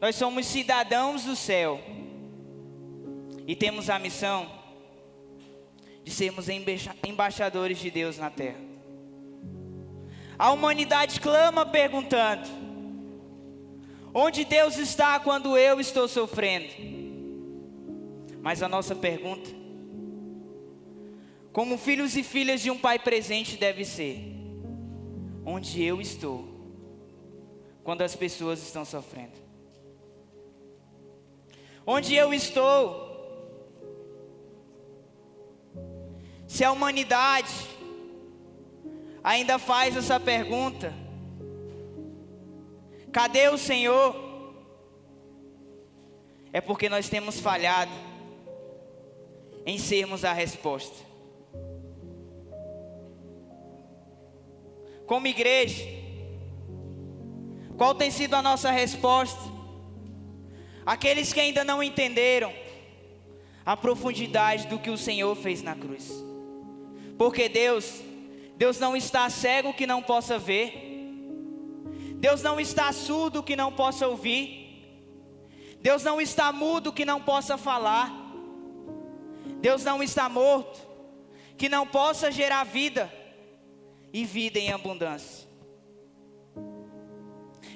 Nós somos cidadãos do céu e temos a missão de sermos embaixadores de Deus na terra. A humanidade clama perguntando: onde Deus está quando eu estou sofrendo? Mas a nossa pergunta, como filhos e filhas de um Pai presente, deve ser: onde eu estou quando as pessoas estão sofrendo? Onde eu estou? Se a humanidade ainda faz essa pergunta, cadê o Senhor? É porque nós temos falhado em sermos a resposta. Como igreja, qual tem sido a nossa resposta? Aqueles que ainda não entenderam a profundidade do que o Senhor fez na cruz. Porque Deus não está cego que não possa ver. Deus não está surdo que não possa ouvir. Deus não está mudo que não possa falar. Deus não está morto que não possa gerar vida e vida em abundância.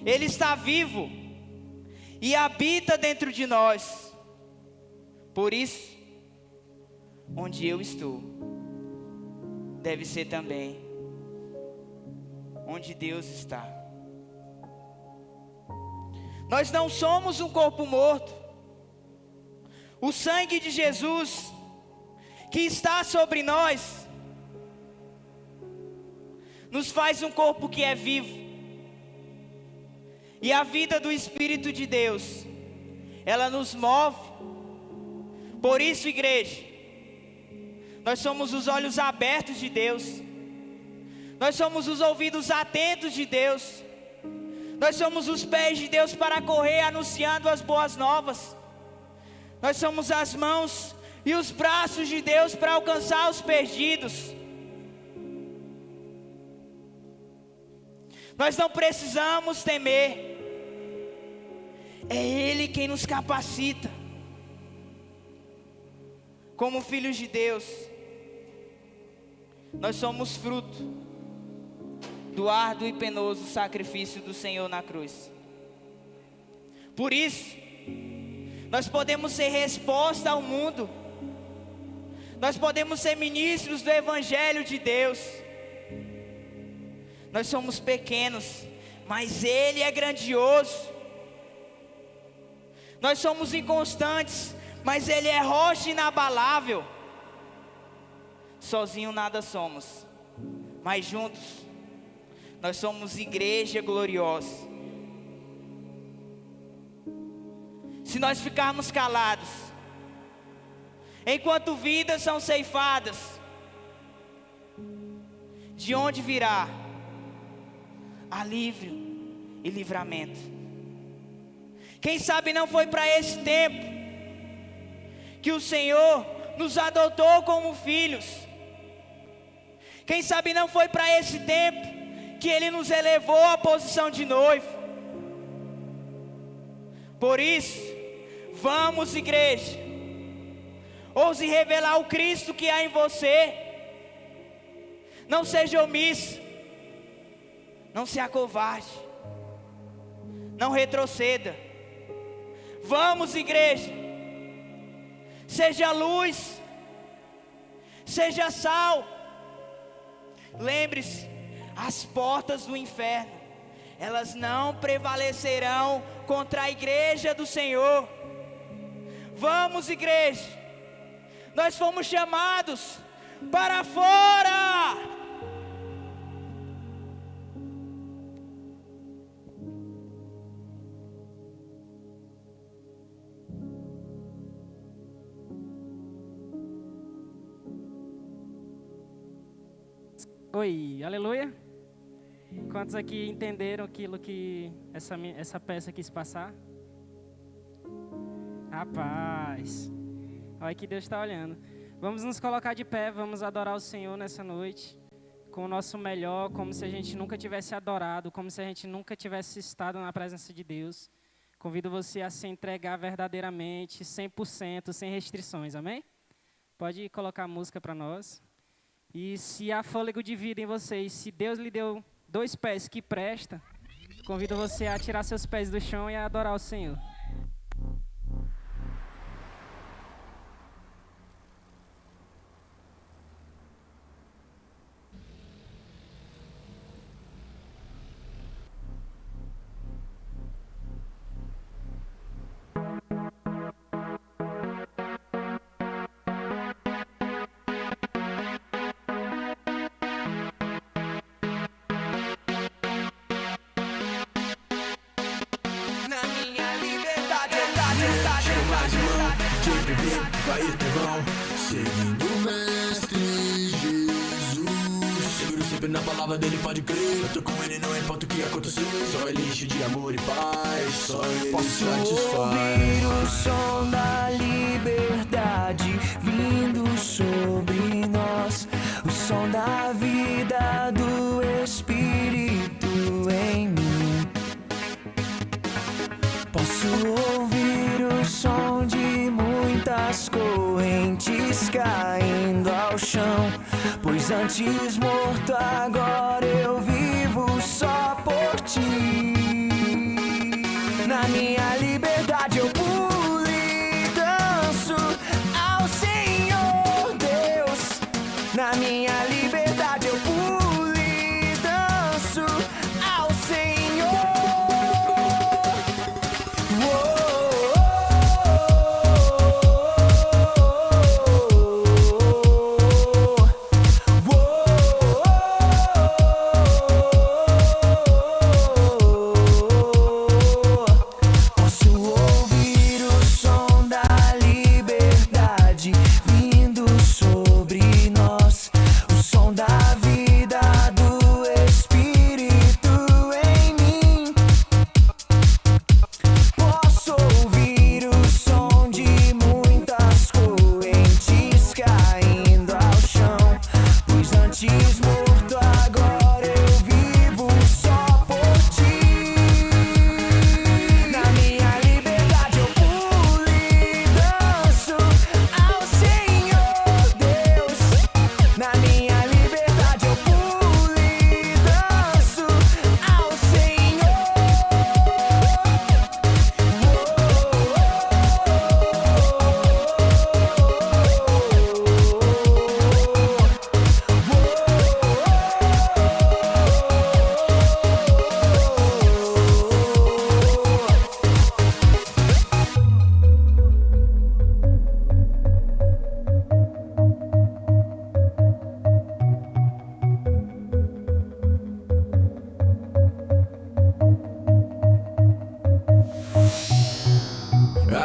Ele está vivo e habita dentro de nós. Por isso, onde eu estou, deve ser também onde Deus está. Nós não somos um corpo morto. O sangue de Jesus que está sobre nós nos faz um corpo que é vivo. E a vida do Espírito de Deus, ela nos move. Por isso, igreja, nós somos os olhos abertos de Deus. Nós somos os ouvidos atentos de Deus. Nós somos os pés de Deus para correr anunciando as boas novas. Nós somos as mãos e os braços de Deus para alcançar os perdidos. Nós não precisamos temer. É Ele quem nos capacita. Como filhos de Deus, nós somos fruto do árduo e penoso sacrifício do Senhor na cruz. Por isso, nós podemos ser resposta ao mundo. Nós podemos ser ministros do Evangelho de Deus. Nós somos pequenos, mas Ele é grandioso. Nós somos inconstantes, mas Ele é rocha inabalável. Sozinho nada somos, mas juntos nós somos igreja gloriosa. Se nós ficarmos calados, enquanto vidas são ceifadas, de onde virá alívio e livramento? Quem sabe não foi para esse tempo que o Senhor nos adotou como filhos. Quem sabe não foi para esse tempo que Ele nos elevou à posição de noivo. Por isso, vamos, igreja, ouse revelar o Cristo que há em você. Não seja omisso, não se acovarde, não retroceda. Vamos, igreja, seja luz, seja sal. Lembre-se, as portas do inferno, elas não prevalecerão contra a igreja do Senhor. Vamos, igreja, nós fomos chamados para fora. Oi, aleluia. Quantos aqui entenderam aquilo que essa peça quis passar? Rapaz, olha que Deus está olhando. Vamos nos colocar de pé, vamos adorar o Senhor nessa noite, com o nosso melhor, como se a gente nunca tivesse adorado, como se a gente nunca tivesse estado na presença de Deus. Convido você a se entregar verdadeiramente, 100%, sem restrições, amém? Pode colocar a música para nós. E se há fôlego de vida em você, e se Deus lhe deu 2 pés que presta, convido você a tirar seus pés do chão e a adorar o Senhor. Vai Estevão, seguindo o Mestre Jesus. Seguro sempre na palavra dele, pode crer. Eu tô com ele, não importa o que acontecer. Só ele enche de amor e paz, só ele satisfaz. Ouvir o som da liberdade vindo sobre nós, o som da vida do Espírito em mim. Posso ouvir o som de muitas correntes caindo ao chão, pois antes morto agora eu vivo só por ti. Na minha liberdade eu pulo e danço ao Senhor Deus. Na minha liberdade eu pulo e danço ao Senhor.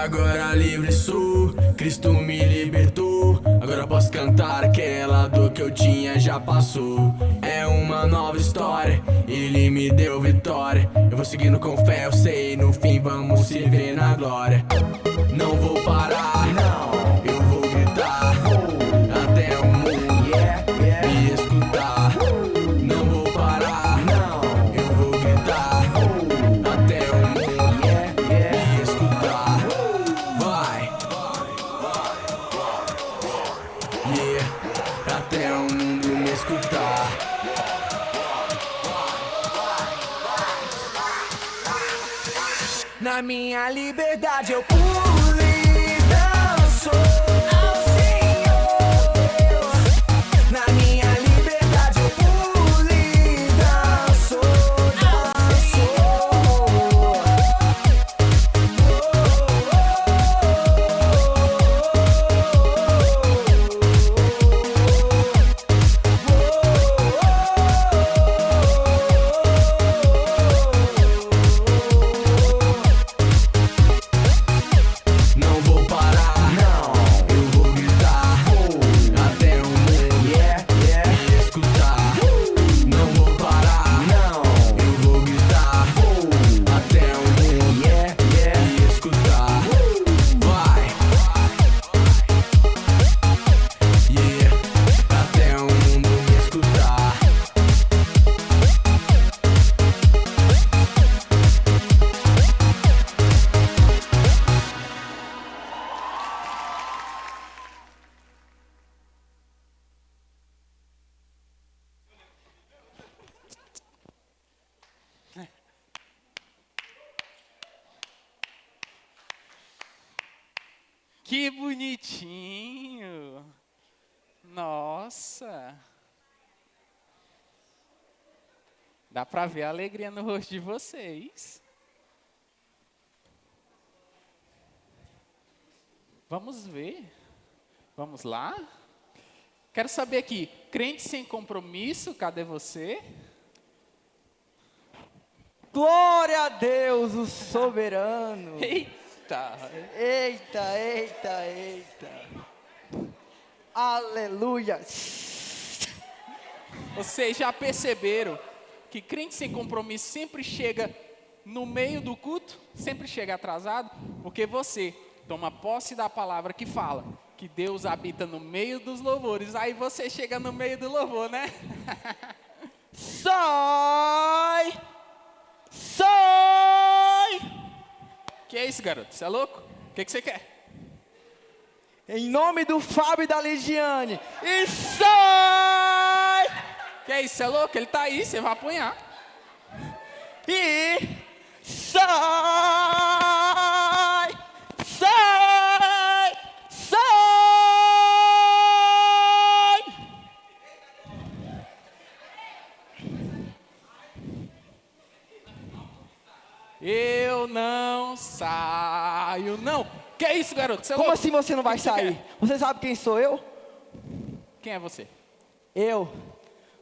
Agora livre sou, Cristo me libertou. Agora posso cantar, aquela dor que eu tinha já passou. É uma nova história, Ele me deu vitória. Eu vou seguindo com fé, eu sei, no fim vamos se ver na glória. Não vou parar, não, eu vou gritar até o mundo me escutar. Não vou parar, não, eu vou gritar até o mundo me escutar. Vai, até o mundo me escutar. Na minha liberdade eu pulo e danço ao Senhor Deus. Na minha liberdade eu pulo e danço ao Senhor. Não vou parar, não, Que bonitinho. Nossa. Dá para ver a alegria no rosto de vocês. Vamos ver. Vamos lá. Quero saber aqui, crente sem compromisso, cadê você? Glória a Deus, o soberano. Eita. Eita, eita, eita. Aleluia. Vocês já perceberam que crente sem compromisso sempre chega no meio do culto? Sempre chega atrasado? Porque você toma posse da palavra que fala que Deus habita no meio dos louvores. Aí você chega no meio do louvor, né? Sai! Sai! Que é isso, garoto? Você é louco? O que você quer? Em nome do Fábio e da Ligiane. E sai! Que é isso? Você é louco? Ele tá aí, você vai apanhar. E sai! Sai! Sai! Eu não saio, não. Que é isso, garoto? Você é Como louco? assim você não vai Que você sair? quer? Você sabe quem sou eu? Quem é você? Eu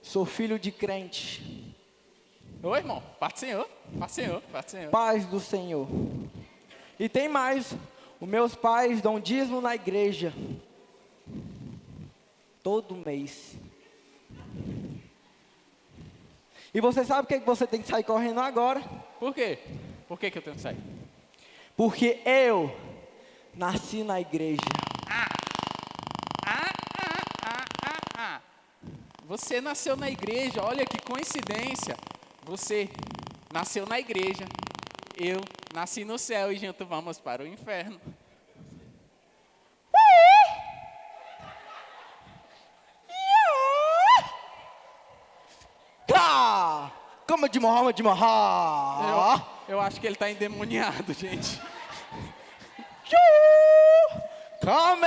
sou filho de crente. Ô, irmão, paz do Senhor, paz do Senhor, paz do Senhor. Paz do Senhor. E tem mais. Os meus pais dão dízimo na igreja. Todo mês. E você sabe o que você tem que sair correndo agora? Por quê? Por que eu tenho que sair? Porque eu nasci na igreja. Você nasceu na igreja, olha que coincidência. Você nasceu na igreja, eu nasci no céu e juntos vamos para o inferno. Tá! Como de morra, de morra. Eu acho que ele está endemoniado, gente. Calme!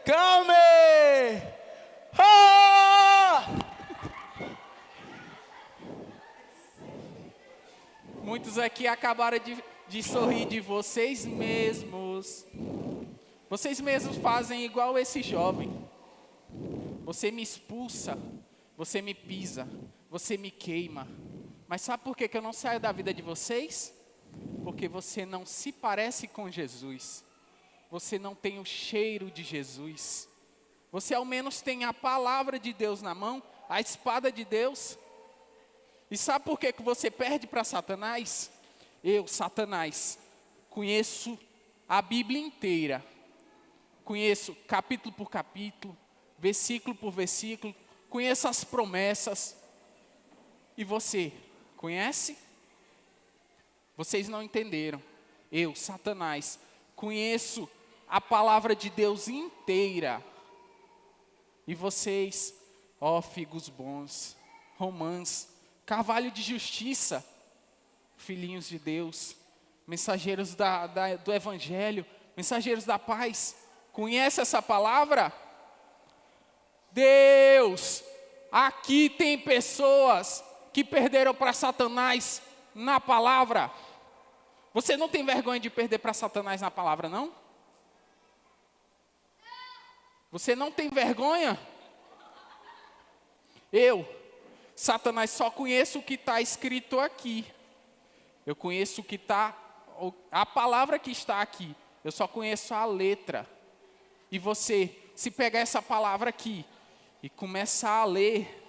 Calme! Ah! Muitos aqui acabaram de sorrir de vocês mesmos. Vocês mesmos fazem igual esse jovem. Você me expulsa, você me pisa, você me queima. Mas sabe por que eu não saio da vida de vocês? Porque você não se parece com Jesus. Você não tem o cheiro de Jesus. Você ao menos tem a palavra de Deus na mão, a espada de Deus. E sabe por que você perde para Satanás? Eu, Satanás, conheço a Bíblia inteira. Conheço capítulo por capítulo, versículo por versículo. Conheço as promessas. E você, conhece? Vocês não entenderam. Eu, Satanás, conheço a palavra de Deus inteira. E vocês, ó figos bons, romãs, carvalho de justiça, filhinhos de Deus, mensageiros do Evangelho, mensageiros da paz, conhece essa palavra? Deus, aqui tem pessoas que perderam para Satanás na palavra. Você não tem vergonha de perder para Satanás na palavra, não? Você não tem vergonha? Eu, Satanás, só conheço o que está escrito aqui. Eu conheço o que está, a palavra que está aqui. Eu só conheço a letra. E você, se pegar essa palavra aqui e começar a ler,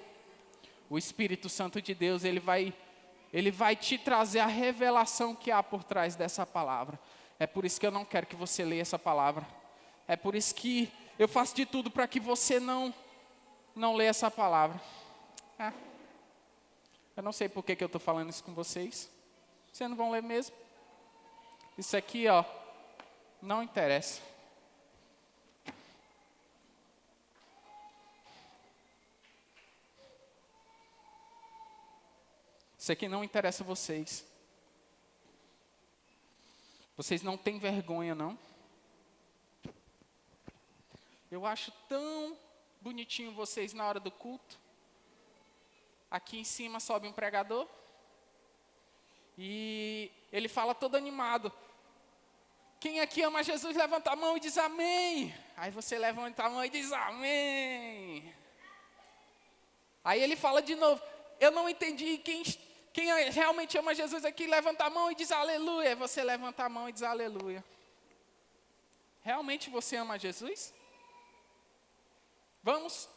o Espírito Santo de Deus, ele vai te trazer a revelação que há por trás dessa palavra. É por isso que eu não quero que você leia essa palavra. É por isso que eu faço de tudo para que você não leia essa palavra. Eu não sei por que eu estou falando isso com vocês. Vocês não vão ler mesmo? Isso aqui, ó, não interessa. Isso aqui não interessa a vocês. Vocês não têm vergonha, não? Eu acho tão bonitinho vocês na hora do culto. Aqui em cima sobe um pregador. E ele fala todo animado. Quem aqui ama Jesus, levanta a mão e diz amém. Aí você levanta a mão e diz amém. Aí ele fala de novo. Eu não entendi, quem realmente ama Jesus aqui, levanta a mão e diz aleluia. Aí você levanta a mão e diz aleluia. Realmente você ama Jesus? Vamos?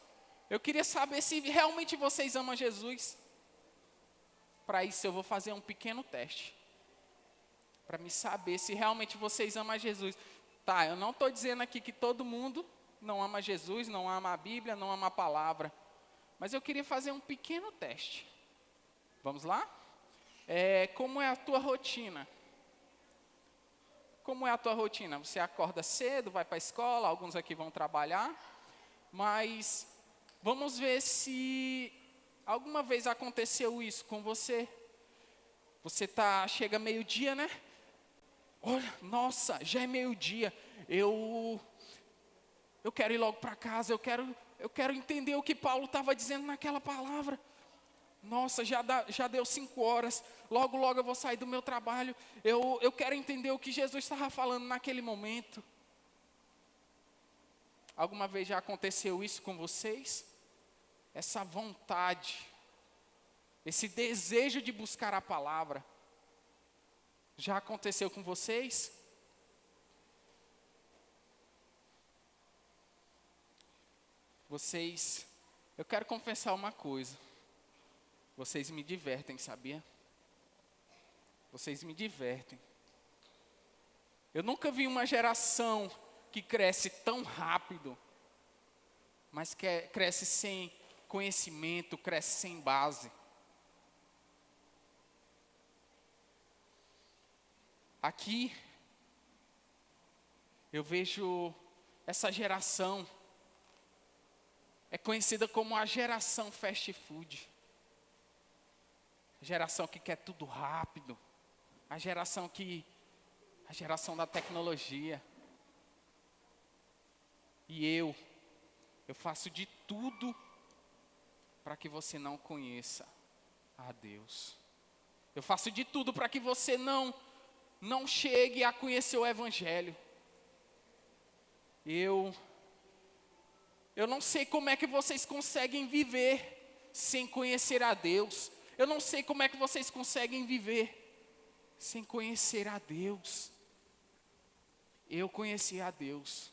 Eu queria saber se realmente vocês amam Jesus. Para isso eu vou fazer um pequeno teste. Para me saber se realmente vocês amam Jesus. Tá, eu não estou dizendo aqui que todo mundo não ama Jesus, não ama a Bíblia, não ama a palavra. Mas eu queria fazer um pequeno teste. Vamos lá? Como é a tua rotina? Como é a tua rotina? Você acorda cedo, vai para a escola, alguns aqui vão trabalhar. Mas vamos ver se alguma vez aconteceu isso com você. Você chega meio-dia, né? Olha, nossa, já é meio-dia. Eu quero ir logo para casa, eu quero entender o que Paulo estava dizendo naquela palavra. Nossa, já deu 5 horas, logo eu vou sair do meu trabalho. Eu quero entender o que Jesus estava falando naquele momento. Alguma vez já aconteceu isso com vocês? Essa vontade, esse desejo de buscar a palavra, já aconteceu com vocês? Eu quero confessar uma coisa. Vocês me divertem, sabia? Vocês me divertem. Eu nunca vi uma geração que cresce tão rápido, mas que cresce sem conhecimento, cresce sem base. Aqui, eu vejo essa geração, é conhecida como a geração fast food. A geração que quer tudo rápido. A geração da tecnologia. E eu faço de tudo para que você não conheça a Deus. Eu faço de tudo para que você não chegue a conhecer o Evangelho. Eu não sei como é que vocês conseguem viver sem conhecer a Deus. Eu não sei como é que vocês conseguem viver sem conhecer a Deus. Eu conheci a Deus.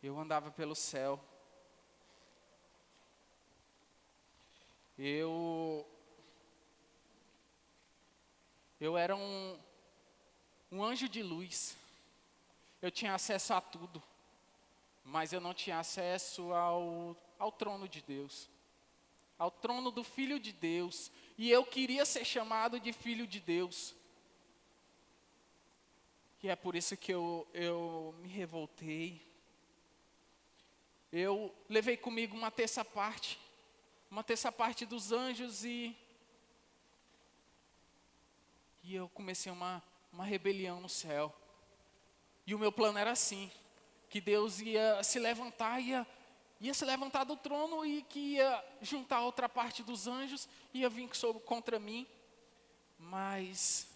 Eu andava pelo céu. Eu era um anjo de luz. Eu tinha acesso a tudo. Mas eu não tinha acesso ao trono de Deus. Ao trono do Filho de Deus. E eu queria ser chamado de Filho de Deus. E é por isso que eu me revoltei. Eu levei comigo uma terça parte dos anjos e eu comecei uma rebelião no céu. E o meu plano era assim, que Deus ia se levantar, ia se levantar do trono e que ia juntar outra parte dos anjos, ia vir contra mim, mas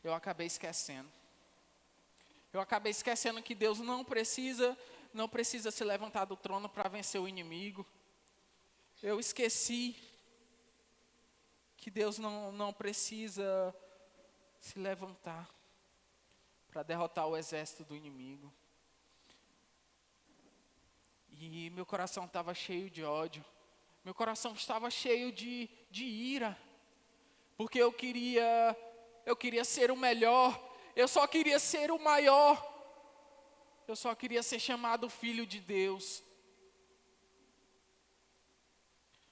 eu acabei esquecendo. Eu acabei esquecendo que Deus não precisa se levantar do trono para vencer o inimigo. Eu esqueci que Deus não precisa se levantar para derrotar o exército do inimigo. E meu coração estava cheio de ódio. Meu coração estava cheio de ira. Porque eu queria ser o melhor. Eu só queria ser o maior. Eu só queria ser chamado filho de Deus.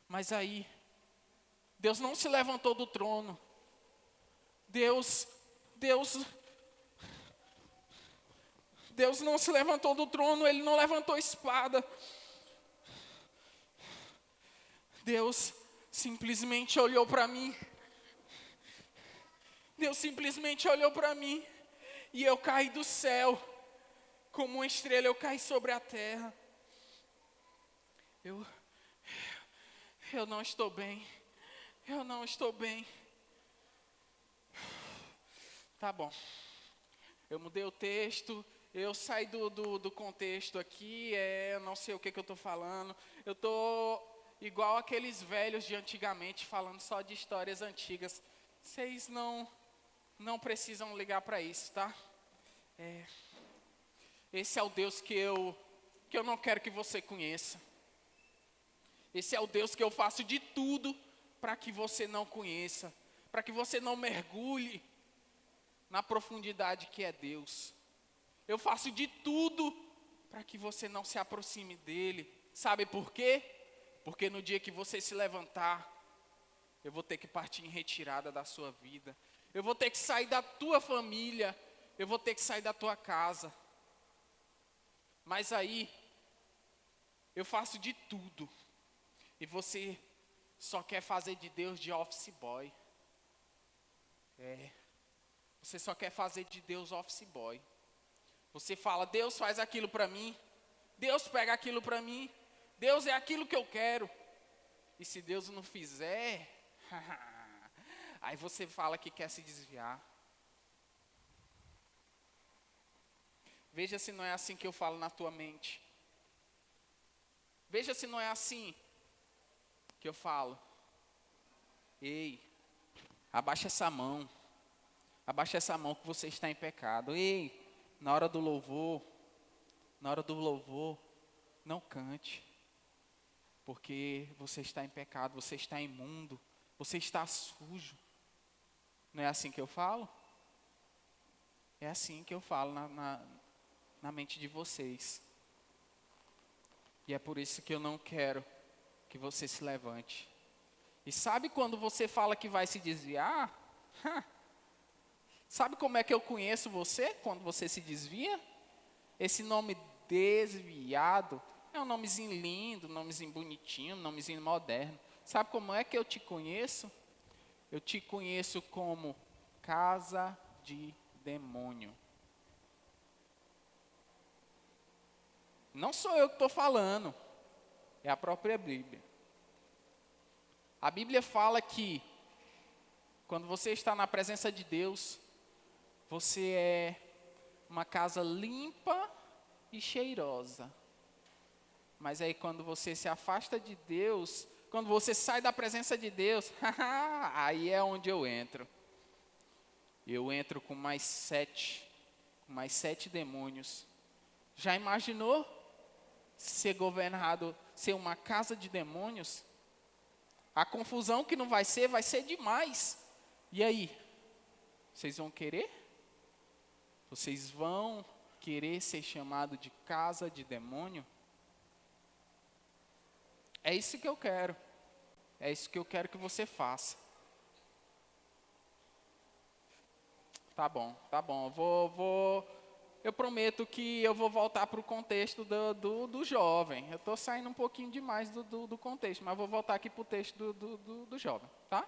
Mas aí, Deus não se levantou do trono. Deus não se levantou do trono, Ele não levantou a espada. Deus simplesmente olhou para mim. Deus simplesmente olhou para mim. E eu caí do céu. Como uma estrela eu caí sobre a terra. Eu não estou bem. Eu não estou bem. Tá bom. Eu mudei o texto. Eu saí do contexto aqui. Eu não sei o que eu estou falando. Eu estou igual aqueles velhos de antigamente, falando só de histórias antigas. Vocês não precisam ligar para isso, tá? Esse é o Deus que eu não quero que você conheça. Esse é o Deus que eu faço de tudo para que você não conheça, para que você não mergulhe na profundidade que é Deus. Eu faço de tudo para que você não se aproxime dele. Sabe por quê? Porque no dia que você se levantar, eu vou ter que partir em retirada da sua vida. Eu vou ter que sair da tua família. Eu vou ter que sair da tua casa. Mas aí, eu faço de tudo. E você só quer fazer de Deus de office boy. Você só quer fazer de Deus office boy. Você fala, Deus faz aquilo para mim. Deus pega aquilo para mim. Deus é aquilo que eu quero. E se Deus não fizer, aí você fala que quer se desviar. Veja se não é assim que eu falo na tua mente. Veja se não é assim que eu falo. Ei, abaixa essa mão. Abaixa essa mão que você está em pecado. Ei, na hora do louvor, não cante. Porque você está em pecado, você está imundo, você está sujo. Não é assim que eu falo? É assim que eu falo na mente de vocês. E é por isso que eu não quero que você se levante. E sabe quando você fala que vai se desviar? Sabe como é que eu conheço você quando você se desvia? Esse nome desviado é um nomezinho lindo, um nomezinho bonitinho, um nomezinho moderno. Sabe como é que eu te conheço? Eu te conheço como casa de demônio. Não sou eu que estou falando, é a própria Bíblia. A Bíblia fala que quando você está na presença de Deus, você é uma casa limpa e cheirosa. Mas aí quando você se afasta de Deus, quando você sai da presença de Deus, aí é onde eu entro. Eu entro com mais sete demônios. Já imaginou ser governado, ser uma casa de demônios? A confusão que não vai ser demais. E aí? Vocês vão querer? Vocês vão querer ser chamado de casa de demônio? É isso que eu quero. É isso que eu quero que você faça. Tá bom. Eu prometo que eu vou voltar para o contexto do jovem. Eu estou saindo um pouquinho demais do contexto, mas vou voltar aqui para o texto do jovem, tá?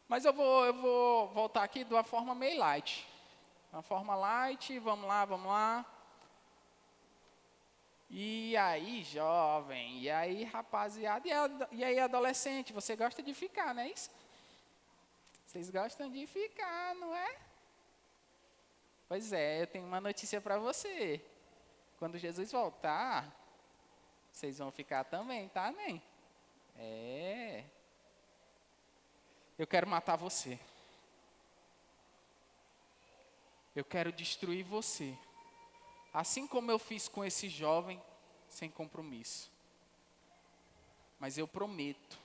Mas eu vou voltar aqui de uma forma meio light. Uma forma light, vamos lá. E aí, jovem, e aí, rapaziada, e aí, adolescente, você gosta de ficar, não é isso? Vocês gostam de ficar, não é? Pois é, eu tenho uma notícia para você. Quando Jesus voltar, vocês vão ficar também, tá, nem? Eu quero matar você. Eu quero destruir você. Assim como eu fiz com esse jovem sem compromisso. Mas eu prometo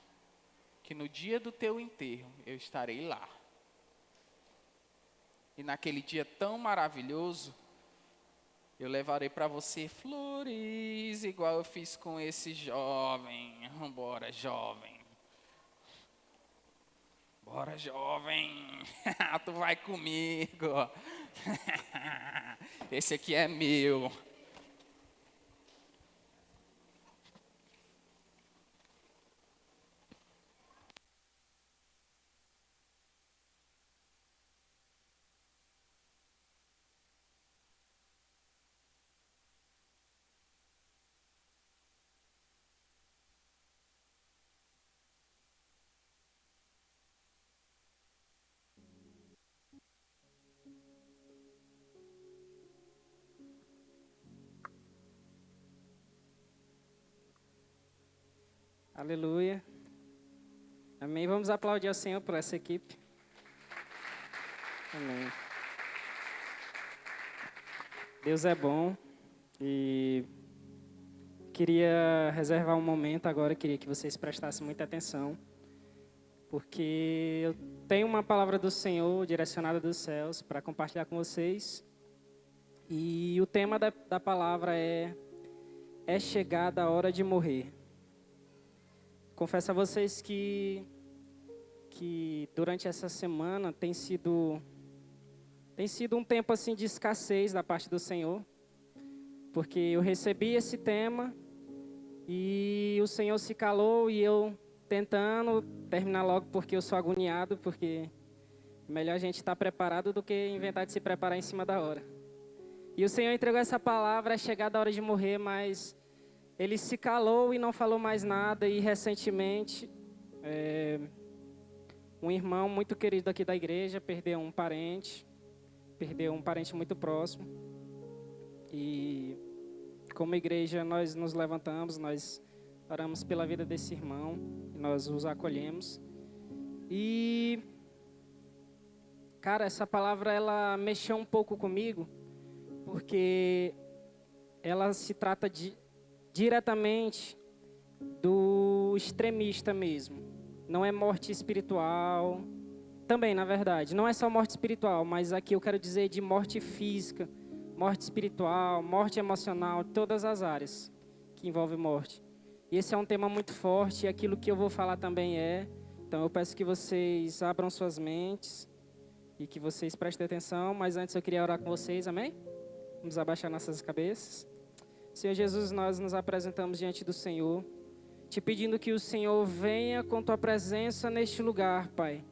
que no dia do teu enterro eu estarei lá. E naquele dia tão maravilhoso, eu levarei para você flores, igual eu fiz com esse jovem. Bora, jovem. Bora, jovem. Tu vai comigo. Esse aqui é meu. Aleluia. Amém. Vamos aplaudir ao Senhor por essa equipe. Amém. Deus é bom e queria reservar um momento agora, queria que vocês prestassem muita atenção, porque eu tenho uma palavra do Senhor direcionada dos céus para compartilhar com vocês. E o tema da palavra é chegada a hora de morrer. Confesso a vocês que durante essa semana tem sido um tempo assim de escassez da parte do Senhor, porque eu recebi esse tema e o Senhor se calou e eu tentando terminar logo porque eu sou agoniado, porque é melhor a gente estar preparado do que inventar de se preparar em cima da hora. E o Senhor entregou essa palavra, é chegada a hora de morrer, mas Ele se calou e não falou mais nada. E recentemente, um irmão muito querido aqui da igreja perdeu um parente muito próximo. E como igreja nós nos levantamos, nós oramos pela vida desse irmão, nós os acolhemos. E, cara, essa palavra ela mexeu um pouco comigo, porque ela se trata diretamente do extremista mesmo. Não é morte espiritual, também na verdade, não é só morte espiritual, mas aqui eu quero dizer de morte física, morte espiritual, morte emocional, todas as áreas que envolvem morte. E esse é um tema muito forte e aquilo que eu vou falar também é. Então eu peço que vocês abram suas mentes e que vocês prestem atenção, mas antes eu queria orar com vocês, amém? Vamos abaixar nossas cabeças. Senhor Jesus, nós nos apresentamos diante do Senhor, te pedindo que o Senhor venha com tua presença neste lugar, Pai.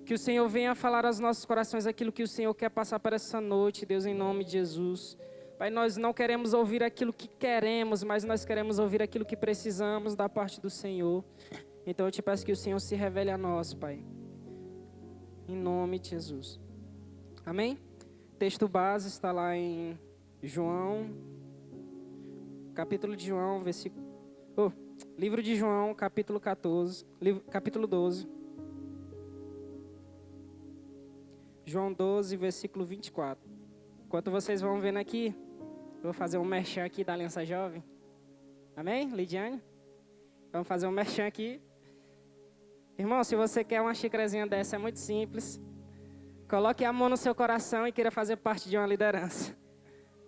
Que o Senhor venha falar aos nossos corações aquilo que o Senhor quer passar para essa noite, Deus, em nome de Jesus. Pai, nós não queremos ouvir aquilo que queremos, mas nós queremos ouvir aquilo que precisamos da parte do Senhor. Então eu te peço que o Senhor se revele a nós, Pai. Em nome de Jesus. Amém? O texto base está lá em João, capítulo de João, livro de João, capítulo 12. João 12, versículo 24. Enquanto vocês vão vendo aqui, eu vou fazer um merchan aqui da Aliança Jovem. Amém, Lidiane? Vamos fazer um merchan aqui. Irmão, se você quer uma xícarazinha dessa, é muito simples. Coloque a mão no seu coração e queira fazer parte de uma liderança.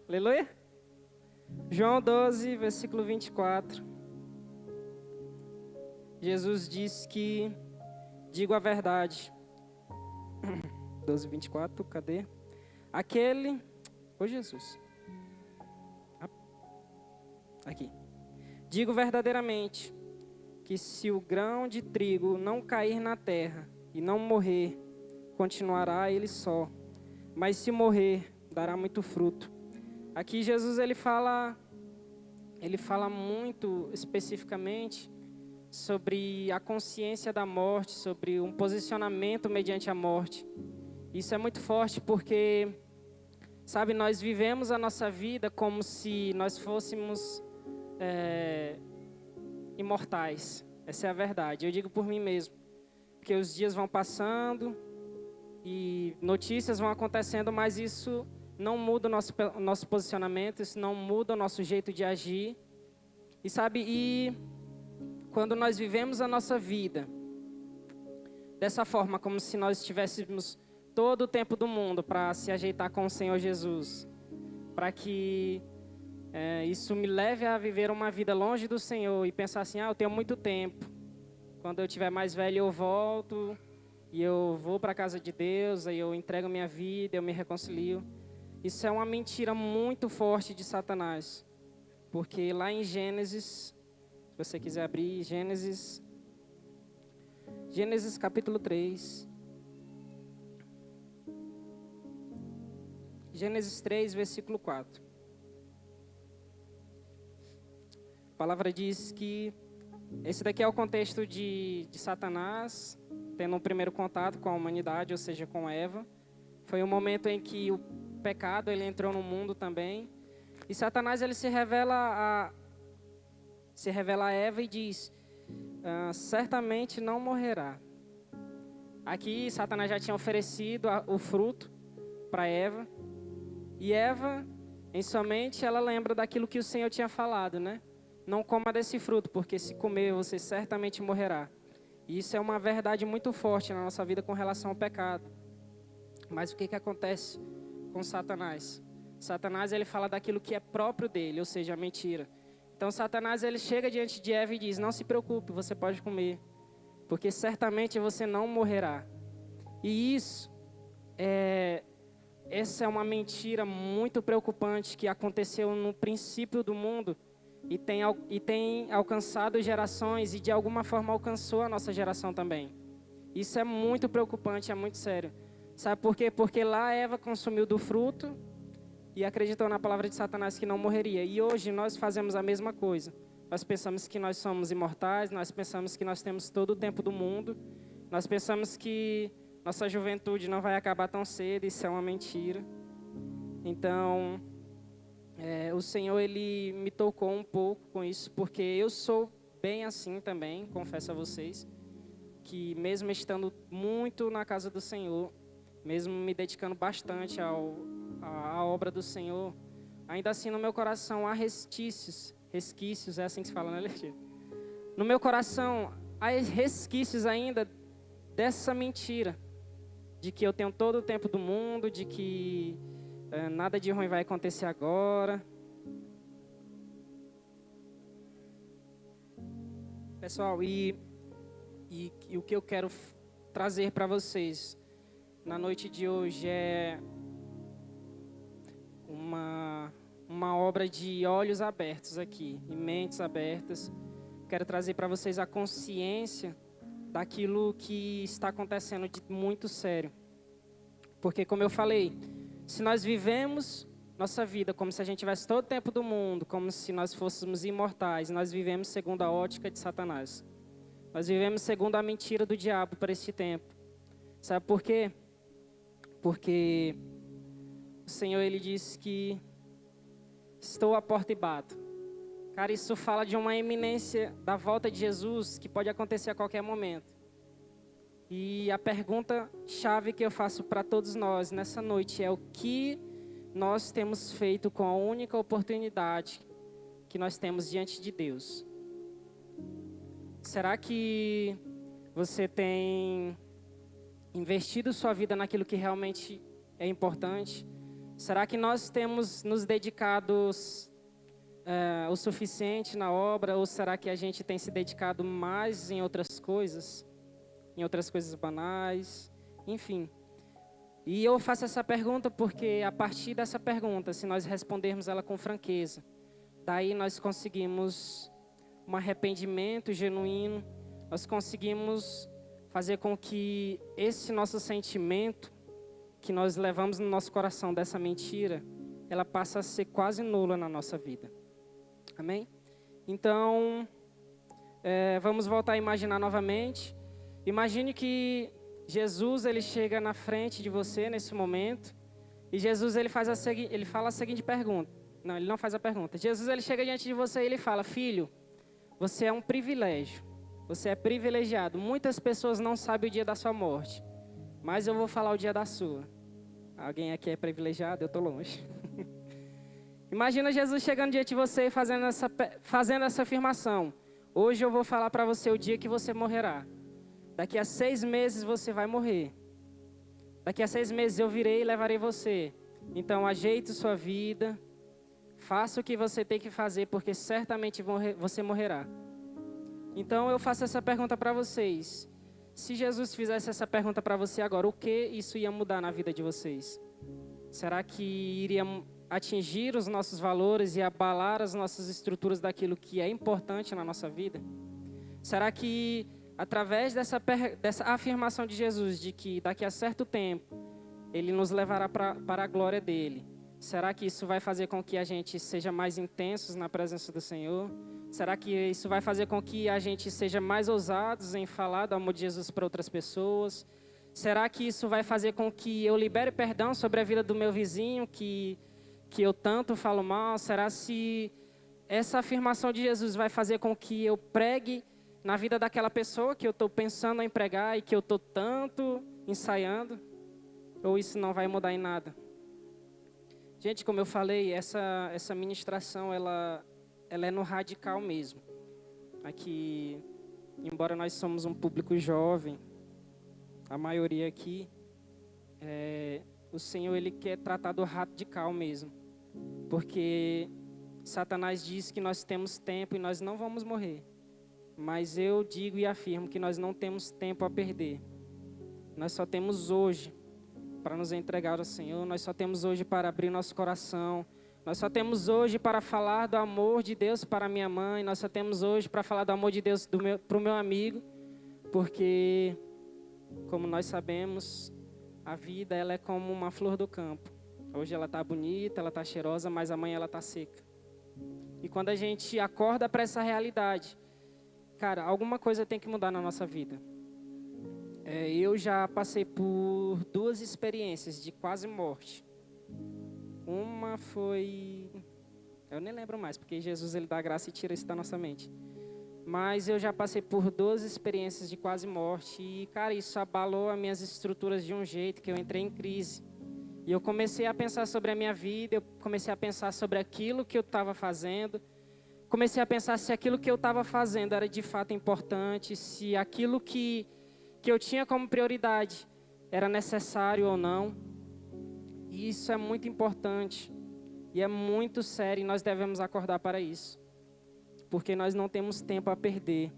Aleluia? João 12, versículo 24. Jesus diz que, digo a verdade. 12, 24, cadê? Jesus. Aqui. Digo verdadeiramente que se o grão de trigo não cair na terra e não morrer, continuará ele só. Mas se morrer, dará muito fruto. Aqui Jesus ele fala muito especificamente sobre a consciência da morte, sobre um posicionamento mediante a morte. Isso é muito forte porque, sabe, nós vivemos a nossa vida como se nós fôssemos imortais. Essa é a verdade. Eu digo por mim mesmo. Porque os dias vão passando e notícias vão acontecendo, mas isso não muda o nosso posicionamento, isso não muda o nosso jeito de agir. E sabe, quando nós vivemos a nossa vida dessa forma, como se nós tivéssemos todo o tempo do mundo para se ajeitar com o Senhor Jesus, para que isso me leve a viver uma vida longe do Senhor e pensar assim, eu tenho muito tempo. Quando eu tiver mais velho eu volto e eu vou para a casa de Deus, aí eu entrego minha vida, eu me reconcilio. Isso é uma mentira muito forte de Satanás. Porque lá em Gênesis, se você quiser abrir, Gênesis capítulo 3. Gênesis 3, versículo 4. A palavra diz que esse daqui é o contexto de Satanás tendo um primeiro contato com a humanidade, ou seja, com Eva. Foi o momento em que o pecado ele entrou no mundo também. E Satanás ele se revela a Eva e diz certamente não morrerá. Aqui, Satanás já tinha oferecido o fruto para Eva. E Eva, em sua mente, ela lembra daquilo que o Senhor tinha falado, né? Não coma desse fruto, porque se comer, você certamente morrerá. E isso é uma verdade muito forte na nossa vida com relação ao pecado. Mas o que acontece com Satanás? Satanás, ele fala daquilo que é próprio dele, ou seja, a mentira. Então, Satanás, ele chega diante de Eva e diz: não se preocupe, você pode comer, porque certamente você não morrerá. E essa é uma mentira muito preocupante que aconteceu no princípio do mundo e tem alcançado gerações e de alguma forma alcançou a nossa geração também. Isso é muito preocupante, é muito sério. Sabe por quê? Porque lá Eva consumiu do fruto e acreditou na palavra de Satanás que não morreria. E hoje nós fazemos a mesma coisa. Nós pensamos que nós somos imortais, nós pensamos que nós temos todo o tempo do mundo, nós pensamos que nossa juventude não vai acabar tão cedo, isso é uma mentira. Então, o Senhor, Ele me tocou um pouco com isso, porque eu sou bem assim também, confesso a vocês, que mesmo estando muito na casa do Senhor, mesmo me dedicando bastante à obra do Senhor, ainda assim no meu coração há resquícios, é assim que se fala, né, Letícia? No meu coração há resquícios ainda dessa mentira, de que eu tenho todo o tempo do mundo, de que nada de ruim vai acontecer agora. Pessoal, e o que eu quero trazer para vocês na noite de hoje é uma obra de olhos abertos aqui, e mentes abertas. Quero trazer para vocês a consciência daquilo que está acontecendo de muito sério. Porque, como eu falei, se nós vivemos nossa vida como se a gente tivesse todo o tempo do mundo, como se nós fôssemos imortais, nós vivemos segundo a ótica de Satanás. Nós vivemos segundo a mentira do diabo para esse tempo. Sabe por quê? Porque o Senhor, Ele diz que estou à porta e bato. Cara, isso fala de uma iminência da volta de Jesus que pode acontecer a qualquer momento. E a pergunta chave que eu faço para todos nós nessa noite é: o que nós temos feito com a única oportunidade que nós temos diante de Deus? Será que você tem investido sua vida naquilo que realmente é importante? Será que nós temos nos dedicado o suficiente na obra? Ou será que a gente tem se dedicado mais em outras coisas banais? Enfim. E eu faço essa pergunta porque a partir dessa pergunta, se nós respondermos ela com franqueza, daí nós conseguimos um arrependimento genuíno, nós conseguimos fazer com que esse nosso sentimento que nós levamos no nosso coração dessa mentira, ela passa a ser quase nula na nossa vida. Amém? Então, vamos voltar a imaginar novamente. Imagine que Jesus, ele chega na frente de você nesse momento, e Jesus, ele fala a seguinte pergunta. Não, ele não faz a pergunta. Jesus, ele chega diante de você e ele fala: filho, você é um privilégio. Você é privilegiado. Muitas pessoas não sabem o dia da sua morte, mas eu vou falar o dia da sua. Alguém aqui é privilegiado? Eu estou longe. Imagina Jesus chegando diante de você e fazendo essa afirmação: hoje eu vou falar para você o dia que você morrerá. Daqui a 6 meses você vai morrer. Daqui a 6 meses eu virei e levarei você. Então ajeite sua vida, faça o que você tem que fazer, porque certamente você morrerá. Então eu faço essa pergunta para vocês. Se Jesus fizesse essa pergunta para você agora, o que isso ia mudar na vida de vocês? Será que iria atingir os nossos valores e abalar as nossas estruturas daquilo que é importante na nossa vida? Será que através dessa afirmação de Jesus, de que daqui a certo tempo Ele nos levará para a glória dEle, será que isso vai fazer com que a gente seja mais intensos na presença do Senhor? Será que isso vai fazer com que a gente seja mais ousados em falar do amor de Jesus para outras pessoas? Será que isso vai fazer com que eu libere perdão sobre a vida do meu vizinho, que eu tanto falo mal? Será se essa afirmação de Jesus vai fazer com que eu pregue na vida daquela pessoa que eu estou pensando em pregar e que eu estou tanto ensaiando, ou isso não vai mudar em nada? Gente, como eu falei, essa ministração, ela é no radical mesmo. Aqui, embora nós somos um público jovem, a maioria aqui, o Senhor, Ele quer tratar do radical mesmo. Porque Satanás diz que nós temos tempo e nós não vamos morrer. Mas eu digo e afirmo que nós não temos tempo a perder. Nós só temos hoje para nos entregar ao Senhor. Nós só temos hoje para abrir nosso coração. Nós só temos hoje para falar do amor de Deus para minha mãe. Nós só temos hoje para falar do amor de Deus para o meu amigo. Porque, como nós sabemos, a vida ela é como uma flor do campo. Hoje ela está bonita, ela está cheirosa, mas amanhã ela está seca. E quando a gente acorda para essa realidade, cara, alguma coisa tem que mudar na nossa vida. Eu já passei por 2 experiências de quase morte. Uma foi... eu nem lembro mais, porque Jesus ele dá graça e tira isso da nossa mente. Mas eu já passei por 2 experiências de quase morte. E, cara, isso abalou as minhas estruturas de um jeito que eu entrei em crise. E eu comecei a pensar sobre a minha vida, eu comecei a pensar sobre aquilo que eu estava fazendo. Comecei a pensar se aquilo que eu estava fazendo era de fato importante, se aquilo que eu tinha como prioridade era necessário ou não. E isso é muito importante e é muito sério e nós devemos acordar para isso. Porque nós não temos tempo a perder.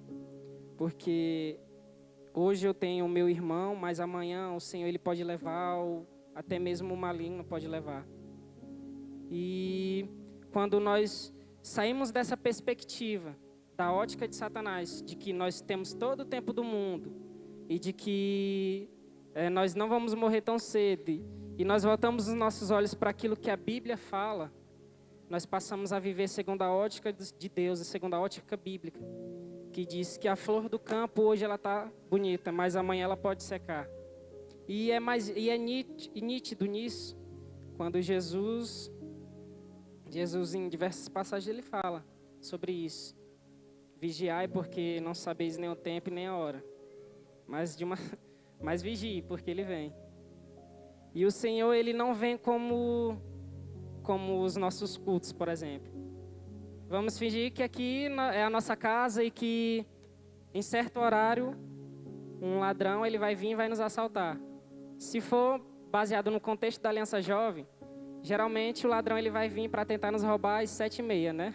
Porque hoje eu tenho o meu irmão, mas amanhã o Senhor ele pode levar, ou até mesmo o maligno pode levar. E quando nós saímos dessa perspectiva, da ótica de Satanás, de que nós temos todo o tempo do mundo, e de que nós não vamos morrer tão cedo, e nós voltamos os nossos olhos para aquilo que a Bíblia fala, nós passamos a viver segundo a ótica de Deus, e segundo a ótica bíblica, que diz que a flor do campo hoje ela está bonita, mas amanhã ela pode secar. E é nítido nisso, quando Jesus em diversas passagens ele fala sobre isso. Vigiai porque não sabeis nem o tempo nem a hora. Mas vigie porque ele vem. E o Senhor ele não vem como os nossos cultos, por exemplo. Vamos fingir que aqui é a nossa casa e que em certo horário um ladrão ele vai vir e vai nos assaltar. Se for baseado no contexto da Aliança Jovem, geralmente o ladrão ele vai vir para tentar nos roubar às 7h30, né?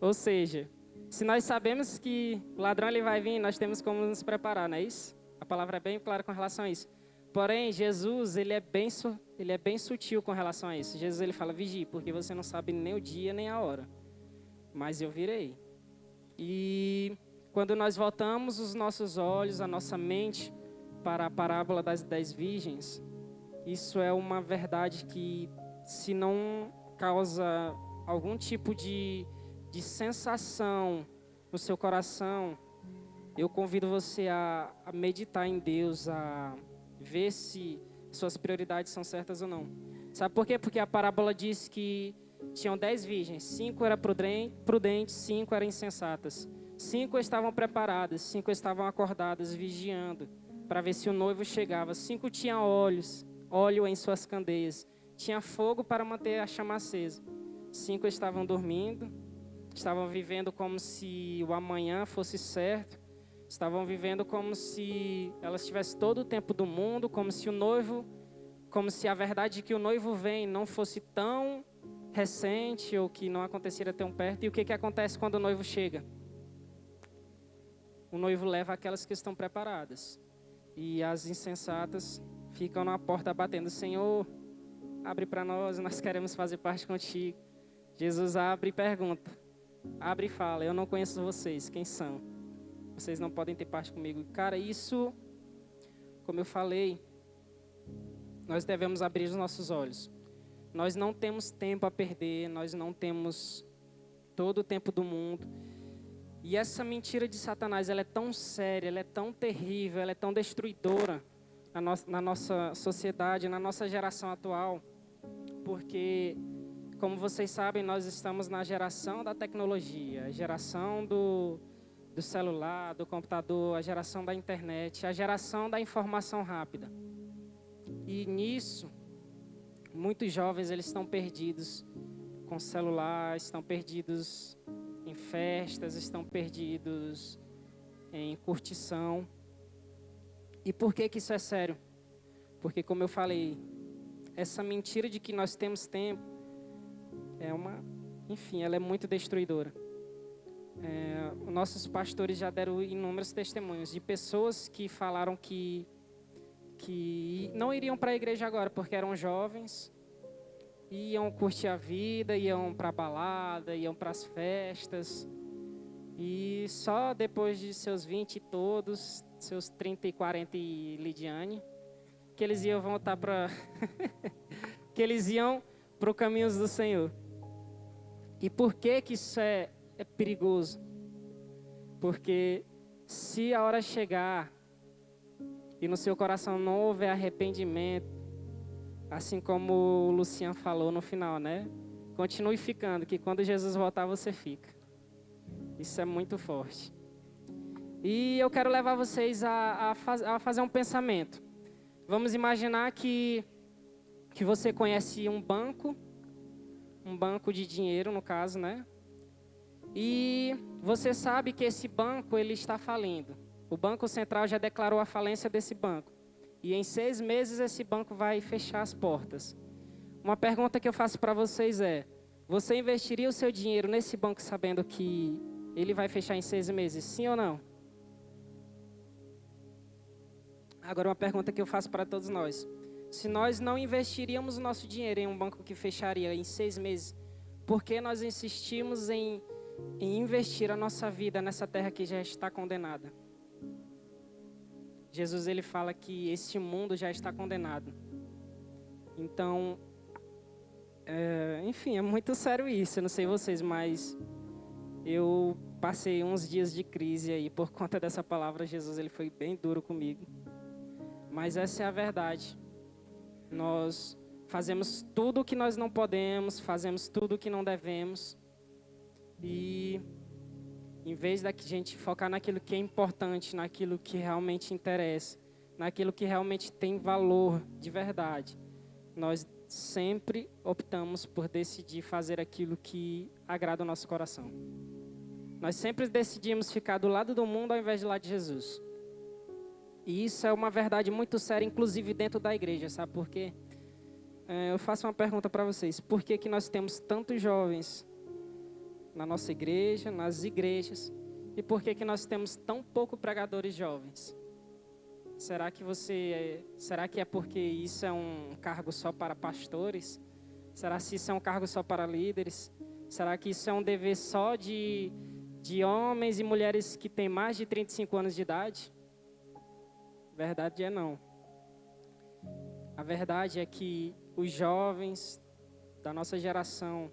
Ou seja, se nós sabemos que o ladrão ele vai vir, nós temos como nos preparar, não é isso? A palavra é bem clara com relação a isso. Porém, Jesus ele é bem sutil com relação a isso. Jesus ele fala, vigie, porque você não sabe nem o dia nem a hora. Mas eu virei. E quando nós voltamos os nossos olhos, a nossa mente para a parábola das 10 virgens, isso é uma verdade que, se não causa algum tipo de sensação no seu coração, eu convido você a meditar em Deus, a ver se suas prioridades são certas ou não. Sabe por quê? Porque a parábola diz que tinham 10 virgens, 5 eram prudentes, 5 eram insensatas. 5 estavam preparadas, 5 estavam acordadas, vigiando, para ver se o noivo chegava. 5 tinham óleo em suas candeias, tinha fogo para manter a chama acesa. 5 estavam dormindo, estavam vivendo como se o amanhã fosse certo, estavam vivendo como se elas tivessem todo o tempo do mundo, como se a verdade de que o noivo vem não fosse tão recente ou que não aconteceria tão perto. E o que acontece quando o noivo chega? O noivo leva aquelas que estão preparadas. E as insensatas ficam na porta batendo, Senhor, abre para nós queremos fazer parte contigo. Jesus abre e pergunta, abre e fala, eu não conheço vocês, quem são? Vocês não podem ter parte comigo. Cara, isso, como eu falei, nós devemos abrir os nossos olhos. Nós não temos tempo a perder, nós não temos todo o tempo do mundo. E essa mentira de Satanás, ela é tão séria, ela é tão terrível, ela é tão destruidora na nossa sociedade, na nossa geração atual. Porque, como vocês sabem, nós estamos na geração da tecnologia, a geração do celular, do computador, a geração da internet, a geração da informação rápida. E nisso, muitos jovens eles estão perdidos com celular, estão perdidos em festas, estão perdidos em curtição. E por que isso é sério? Porque, como eu falei, essa mentira de que nós temos tempo ela é muito destruidora. Nossos pastores já deram inúmeros testemunhos de pessoas que falaram que não iriam para a igreja agora porque eram jovens, iam curtir a vida, iam para a balada, iam para as festas, e só depois de seus 20 todos, seus 30 e 40 e Lidiane, que eles iam voltar para que eles iam para os caminhos do Senhor. E por que isso é perigoso? Porque se a hora chegar e no seu coração não houver arrependimento, assim como o Luciano falou no final, né? Continue ficando, que quando Jesus voltar você fica. Isso é muito forte. E eu quero levar vocês a fazer um pensamento. Vamos imaginar que você conhece um banco de dinheiro, no caso, né? E você sabe que esse banco ele está falindo. O Banco Central já declarou a falência desse banco. E em 6 meses esse banco vai fechar as portas. Uma pergunta que eu faço para vocês é: você investiria o seu dinheiro nesse banco sabendo que ele vai fechar em 6 meses? Sim ou não? Agora uma pergunta que eu faço para todos nós. Se nós não investiríamos o nosso dinheiro em um banco que fecharia em 6 meses, por que nós insistimos em investir a nossa vida nessa terra que já está condenada? Jesus ele fala que esse mundo já está condenado. Então, enfim, é muito sério isso. Eu não sei vocês, mas eu passei uns dias de crise aí por conta dessa palavra. Jesus ele foi bem duro comigo. Mas essa é a verdade. Nós fazemos tudo o que nós não podemos, fazemos tudo o que não devemos. E em vez da gente focar naquilo que é importante, naquilo que realmente interessa, naquilo que realmente tem valor de verdade, nós sempre optamos por decidir fazer aquilo que agrada o nosso coração. Nós sempre decidimos ficar do lado do mundo ao invés de lá de Jesus. E isso é uma verdade muito séria, inclusive dentro da igreja, sabe por quê? Eu faço uma pergunta para vocês. Por que nós temos tantos jovens na nossa igreja, nas igrejas? E por que nós temos tão pouco pregadores jovens? Será que é porque isso é um cargo só para pastores? Será que isso é um cargo só para líderes? Será que isso é um dever só de homens e mulheres que têm mais de 35 anos de idade? Verdade é não. A verdade é que os jovens da nossa geração,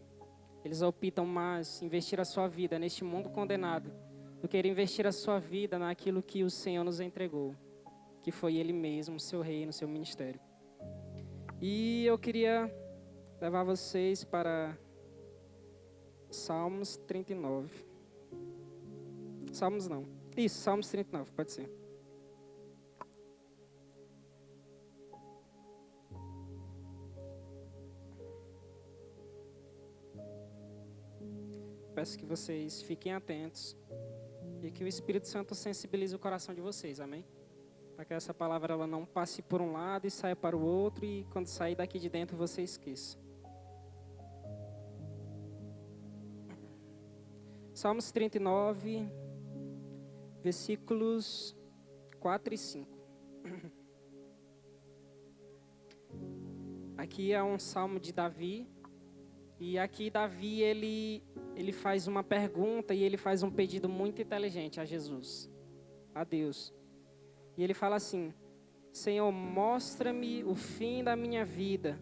eles optam mais investir a sua vida neste mundo condenado do que investir a sua vida naquilo que o Senhor nos entregou, que foi Ele mesmo, o seu reino, o seu ministério. E eu queria levar vocês para Salmos 39. Salmos 39, pode ser. Peço que vocês fiquem atentos e que o Espírito Santo sensibilize o coração de vocês, amém? Para que essa palavra ela não passe por um lado e saia para o outro e quando sair daqui de dentro você esqueça. Salmos 39, versículos 4 e 5. Aqui é um salmo de Davi. E aqui Davi, ele faz uma pergunta e ele faz um pedido muito inteligente a Jesus, a Deus. E ele fala assim: Senhor, mostra-me o fim da minha vida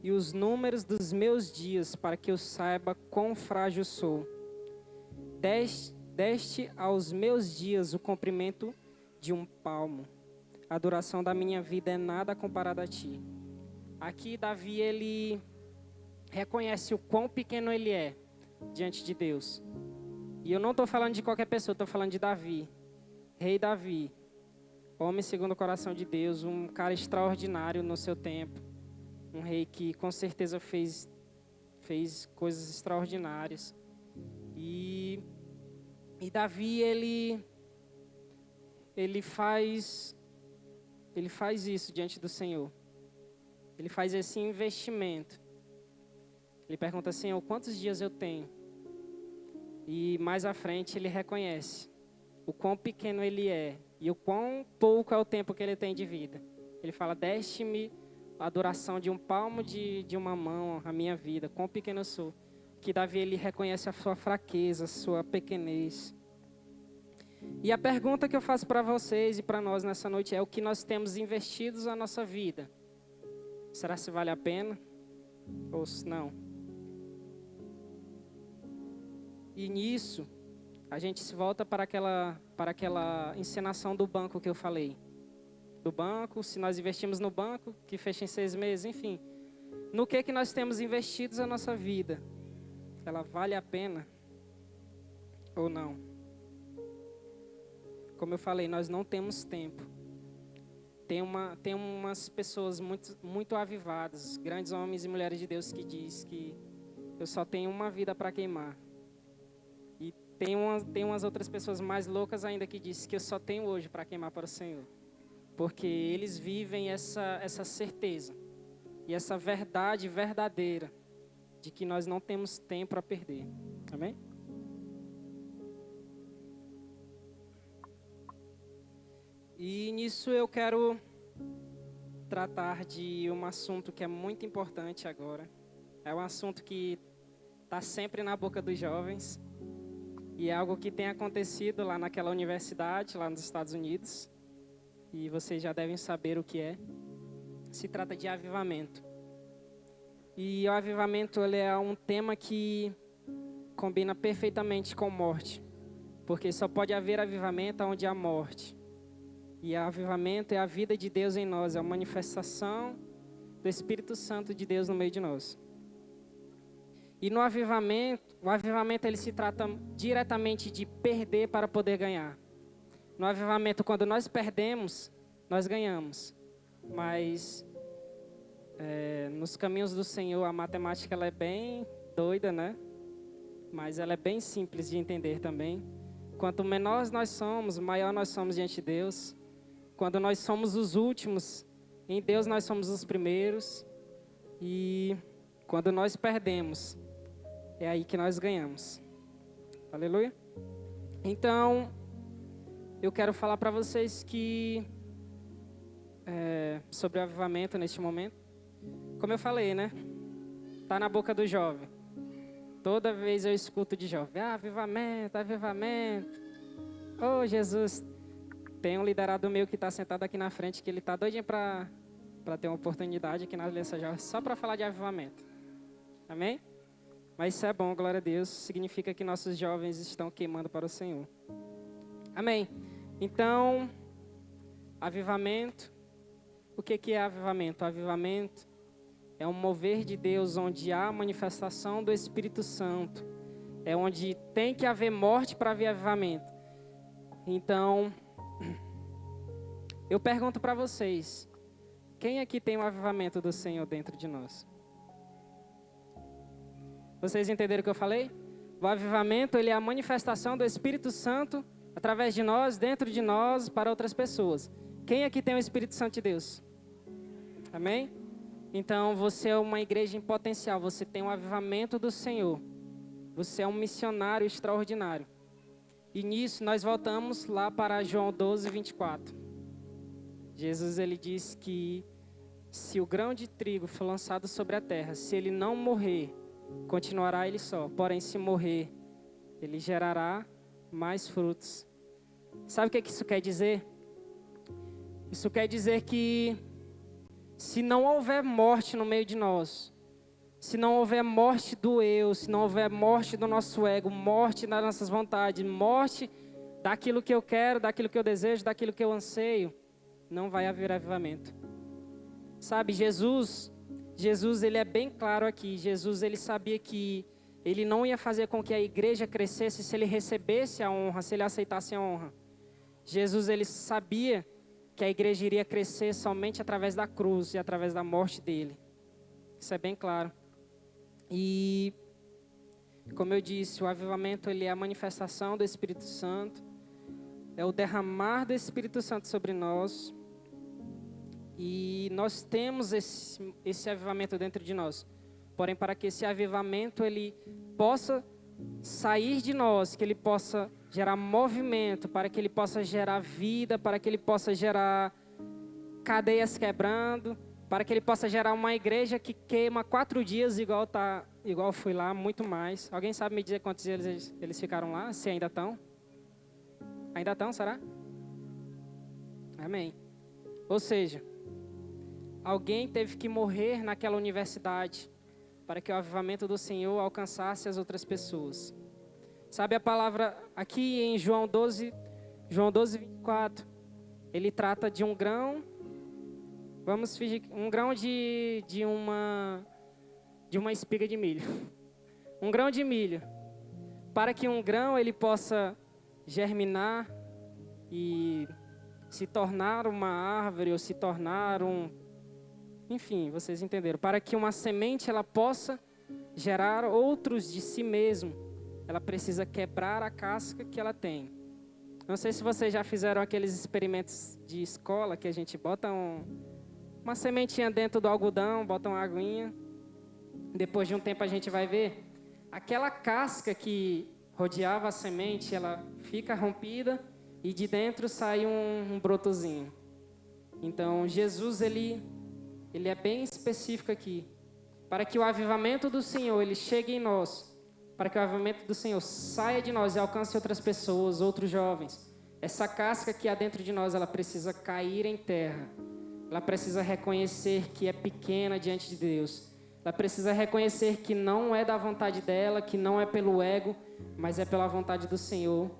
e os números dos meus dias, para que eu saiba quão frágil sou. Deste aos meus dias o comprimento de um palmo. A duração da minha vida é nada comparada a ti. Aqui Davi, ele reconhece o quão pequeno ele é diante de Deus. E eu não estou falando de qualquer pessoa, estou falando de Davi. Rei Davi. Homem segundo o coração de Deus, um cara extraordinário no seu tempo. Um rei que com certeza fez coisas extraordinárias. E Davi, ele faz isso diante do Senhor. Ele faz esse investimento. Ele pergunta, Senhor, quantos dias eu tenho? E mais à frente ele reconhece o quão pequeno ele é e o quão pouco é o tempo que ele tem de vida. Ele fala, deste-me a duração de um palmo de uma mão, a minha vida, quão pequeno eu sou. Que Davi, ele reconhece a sua fraqueza, a sua pequenez. E a pergunta que eu faço para vocês e para nós nessa noite é o que nós temos investido na nossa vida. Será se vale a pena ou se não? E nisso, a gente se volta para aquela encenação do banco que eu falei. Do banco, se nós investimos no banco, que fecha em 6 meses, enfim. No que nós temos investido a nossa vida? Ela vale a pena ou não? Como eu falei, nós não temos tempo. Tem umas pessoas muito avivadas, grandes homens e mulheres de Deus que diz que eu só tenho uma vida para queimar. E tem umas outras pessoas mais loucas ainda que diz que eu só tenho hoje para queimar para o Senhor. Porque eles vivem essa certeza e essa verdade verdadeira de que nós não temos tempo a perder. Amém? E nisso eu quero tratar de um assunto que é muito importante agora. É um assunto que está sempre na boca dos jovens. E é algo que tem acontecido lá naquela universidade, lá nos Estados Unidos. E vocês já devem saber o que é. Se trata de avivamento. E o avivamento, ele é um tema que combina perfeitamente com morte. Porque só pode haver avivamento onde há morte. E o avivamento é a vida de Deus em nós, é a manifestação do Espírito Santo de Deus no meio de nós. E no avivamento, o avivamento ele se trata diretamente de perder para poder ganhar. No avivamento, quando nós perdemos, nós ganhamos. Mas nos caminhos do Senhor, a matemática ela é bem doida, né? Mas ela é bem simples de entender também. Quanto menores nós somos, maior nós somos diante de Deus. Quando nós somos os últimos, em Deus nós somos os primeiros. E quando nós perdemos, é aí que nós ganhamos. Aleluia? Então, eu quero falar para vocês que sobre o avivamento neste momento. Como eu falei, né? Está na boca do jovem. Toda vez eu escuto de jovem, avivamento, avivamento. Oh, Jesus. Tem um liderado meu que está sentado aqui na frente, que ele está doidinho para ter uma oportunidade aqui na Aliança Jovem, só para falar de avivamento. Amém? Mas isso é bom, glória a Deus. Significa que nossos jovens estão queimando para o Senhor. Amém? Então, avivamento. O que é avivamento? Avivamento é um mover de Deus onde há manifestação do Espírito Santo. É onde tem que haver morte para haver avivamento. Então, eu pergunto para vocês, quem aqui tem o avivamento do Senhor dentro de nós? Vocês entenderam o que eu falei? O avivamento, ele é a manifestação do Espírito Santo através de nós, dentro de nós, para outras pessoas. Quem aqui tem o Espírito Santo de Deus? Amém? Então, você é uma igreja em potencial, você tem um avivamento do Senhor. Você é um missionário extraordinário. E nisso, nós voltamos lá para João 12, 24. Jesus, ele diz que se o grão de trigo for lançado sobre a terra, se ele não morrer, continuará ele só. Porém, se morrer, ele gerará mais frutos. Sabe o que isso quer dizer? Isso quer dizer que se não houver morte no meio de nós, se não houver morte do eu, se não houver morte do nosso ego, morte das nossas vontades, morte daquilo que eu quero, daquilo que eu desejo, daquilo que eu anseio, não vai haver avivamento. Sabe, Jesus, ele é bem claro aqui. Jesus, ele sabia que ele não ia fazer com que a igreja crescesse se ele recebesse a honra, se ele aceitasse a honra. Jesus, ele sabia que a igreja iria crescer somente através da cruz e através da morte dele. Isso é bem claro. E, como eu disse, o avivamento, ele é a manifestação do Espírito Santo, é o derramar do Espírito Santo sobre nós. E nós temos esse avivamento dentro de nós. Porém, para que esse avivamento ele possa sair de nós, que ele possa gerar movimento, para que ele possa gerar vida, para que ele possa gerar cadeias quebrando, para que ele possa gerar uma igreja que queima 4 dias, igual fui lá, muito mais. Alguém sabe me dizer quantos dias eles ficaram lá? Se ainda estão? Ainda estão, será? Amém. Ou seja, alguém teve que morrer naquela universidade para que o avivamento do Senhor alcançasse as outras pessoas. Sabe a palavra aqui em João 12, 24, ele trata de um grão, vamos fingir, um grão de uma espiga de milho. Um grão de milho. Para que um grão ele possa germinar e se tornar uma árvore ou se tornar enfim, vocês entenderam. Para que uma semente ela possa gerar outros de si mesmo, ela precisa quebrar a casca que ela tem. Não sei se vocês já fizeram aqueles experimentos de escola que a gente bota uma sementinha dentro do algodão, bota uma aguinha. Depois de um tempo a gente vai ver aquela casca que rodeava a semente, ela fica rompida e de dentro sai um brotozinho. Então Jesus ele é bem específico aqui. Para que o avivamento do Senhor ele chegue em nós, para que o avivamento do Senhor saia de nós e alcance outras pessoas, outros jovens. Essa casca que há dentro de nós, ela precisa cair em terra. Ela precisa reconhecer que é pequena diante de Deus. Ela precisa reconhecer que não é da vontade dela, que não é pelo ego, mas é pela vontade do Senhor.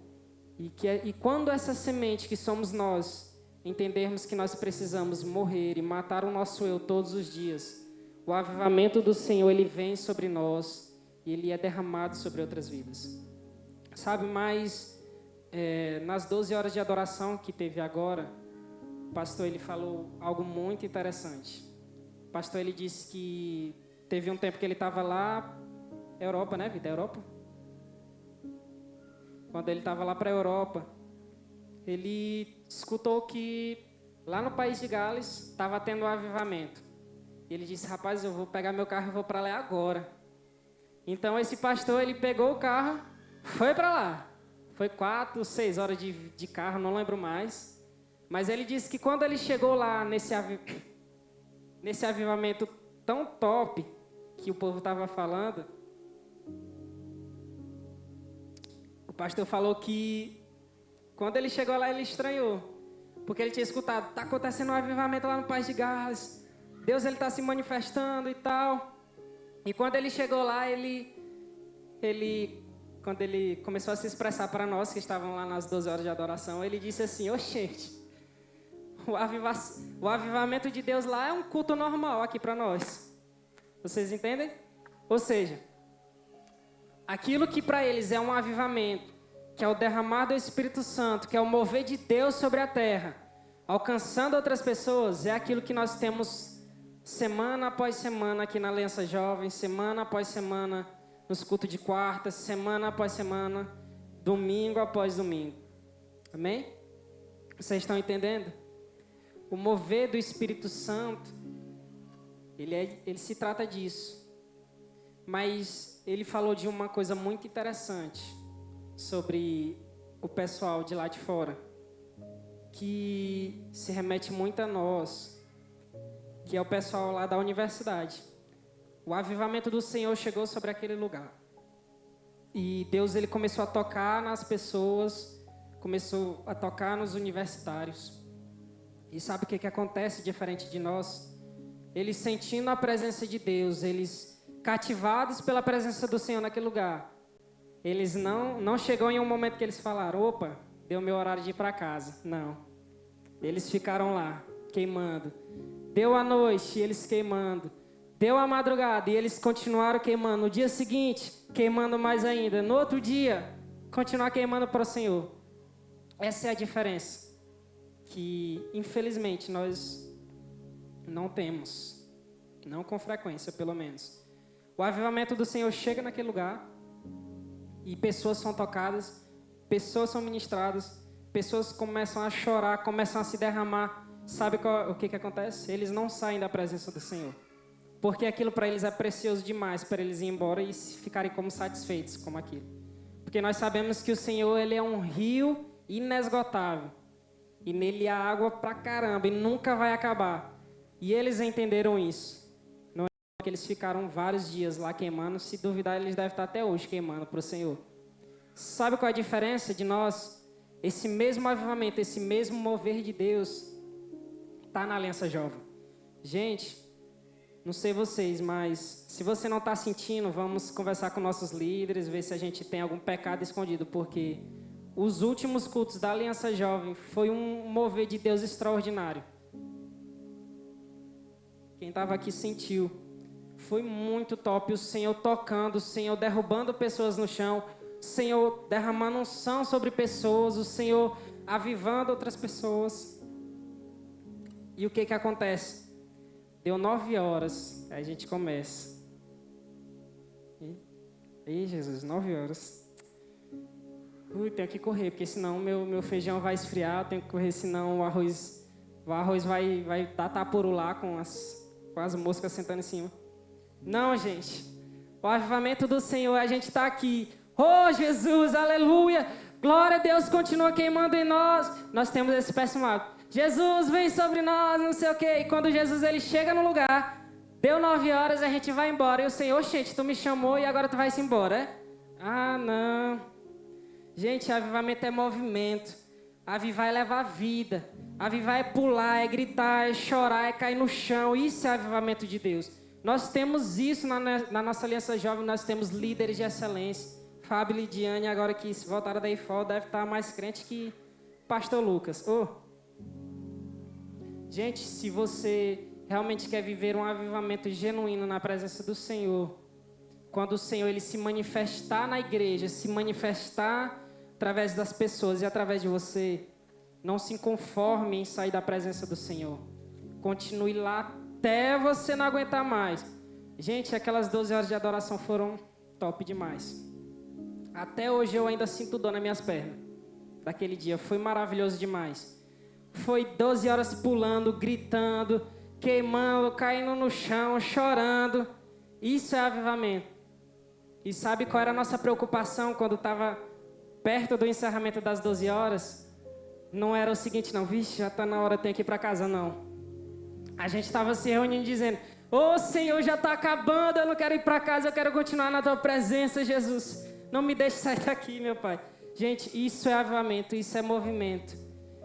E quando essa semente que somos nós, entendermos que nós precisamos morrer e matar o nosso eu todos os dias, o avivamento do Senhor, ele vem sobre nós e ele é derramado sobre outras vidas. Sabe, mas nas 12 horas de adoração que teve agora, o pastor ele falou algo muito interessante. O pastor ele disse que teve um tempo que ele estava lá, Europa, né, Vida? Europa? Quando ele estava lá para a Europa, ele escutou que lá no país de Gales estava tendo um avivamento. E ele disse, rapaz, eu vou pegar meu carro e vou para lá agora. Então esse pastor, ele pegou o carro, foi para lá. Foi 4, 6 horas de carro, não lembro mais. Mas ele disse que quando ele chegou lá nesse avivamento tão top que o povo estava falando, o pastor falou que quando ele chegou lá, ele estranhou. Porque ele tinha escutado, está acontecendo um avivamento lá no país de Gales. Deus está se manifestando e tal. E quando ele chegou lá, quando ele começou a se expressar para nós, que estavam lá nas 12 horas de adoração, ele disse assim, gente, o avivamento de Deus lá é um culto normal aqui para nós. Vocês entendem? Ou seja, aquilo que para eles é um avivamento, que é o derramar do Espírito Santo, que é o mover de Deus sobre a terra, alcançando outras pessoas, é aquilo que nós temos semana após semana aqui na Aliança Jovem, semana após semana nos cultos de quarta, semana após semana, domingo após domingo. Amém? Vocês estão entendendo? O mover do Espírito Santo, ele se trata disso. Mas ele falou de uma coisa muito interessante sobre o pessoal de lá de fora, que se remete muito a nós, que é o pessoal lá da universidade. O avivamento do Senhor chegou sobre aquele lugar. E Deus ele começou a tocar nas pessoas, começou a tocar nos universitários. E sabe o que acontece diferente de nós? Eles sentindo a presença de Deus, eles cativados pela presença do Senhor naquele lugar. Eles não chegou em um momento que eles falaram, opa, deu meu horário de ir para casa. Não. Eles ficaram lá, queimando. Deu a noite, eles queimando. Deu a madrugada e eles continuaram queimando. No dia seguinte, queimando mais ainda. No outro dia, continuar queimando para o Senhor. Essa é a diferença que, infelizmente, nós não temos. Não com frequência, pelo menos. O avivamento do Senhor chega naquele lugar e pessoas são tocadas, pessoas são ministradas, pessoas começam a chorar, começam a se derramar. Sabe o que acontece? Eles não saem da presença do Senhor. Porque aquilo para eles é precioso demais para eles ir embora e ficarem como satisfeitos com aquilo. Porque nós sabemos que o Senhor, ele é um rio inesgotável. E nele há água pra caramba e nunca vai acabar. E eles entenderam isso. Não é que eles ficaram vários dias lá queimando. Se duvidar, eles devem estar até hoje queimando para o Senhor. Sabe qual é a diferença de nós? Esse mesmo avivamento, esse mesmo mover de Deus está na Aliança Jovem. Gente, não sei vocês, mas se você não está sentindo, vamos conversar com nossos líderes, ver se a gente tem algum pecado escondido, porque os últimos cultos da Aliança Jovem foi um mover de Deus extraordinário. Quem estava aqui sentiu. Foi muito top. O Senhor tocando, o Senhor derrubando pessoas no chão, o Senhor derramando unção sobre pessoas, o Senhor avivando outras pessoas. E o que acontece? Deu 9 horas, aí a gente começa. Ei, Jesus, 9 horas. Tenho que correr, porque senão meu feijão vai esfriar, eu tenho que correr, senão o arroz vai dar tapuru lá com as moscas sentando em cima. Não, gente. O avivamento do Senhor, a gente está aqui. Oh, Jesus, aleluia. Glória a Deus, continua queimando em nós. Nós temos esse péssimo hábito. Jesus, vem sobre nós, não sei o quê. E quando Jesus ele chega no lugar, deu 9 horas, a gente vai embora. E o Senhor, gente, tu me chamou e agora tu vai-se embora, é? Ah, não. Gente, avivamento é movimento. Avivar é levar vida. Avivar é pular, é gritar, é chorar, é cair no chão. Isso é avivamento de Deus. Nós temos isso na nossa Aliança Jovem. Nós temos líderes de excelência. Fábio e Lidiane, agora que voltaram daí fora, deve estar mais crente que Pastor Lucas. Gente, se você realmente quer viver um avivamento genuíno na presença do Senhor, quando o Senhor ele se manifestar na igreja, se manifestar através das pessoas e através de você, não se conforme em sair da presença do Senhor. Continue lá até você não aguentar mais. Gente, aquelas 12 horas de adoração foram top demais. Até hoje eu ainda sinto dor nas minhas pernas. Daquele dia, foi maravilhoso demais. Foi 12 horas pulando, gritando, queimando, caindo no chão, chorando. Isso é avivamento. E sabe qual era a nossa preocupação quando estava perto do encerramento das 12 horas? Não era o seguinte, não. Vixe, já está na hora, tenho que ir para casa, não. A gente estava se reunindo dizendo, Senhor, já está acabando, eu não quero ir para casa, eu quero continuar na Tua presença, Jesus. Não me deixe sair daqui, meu Pai. Gente, isso é avivamento, isso é movimento.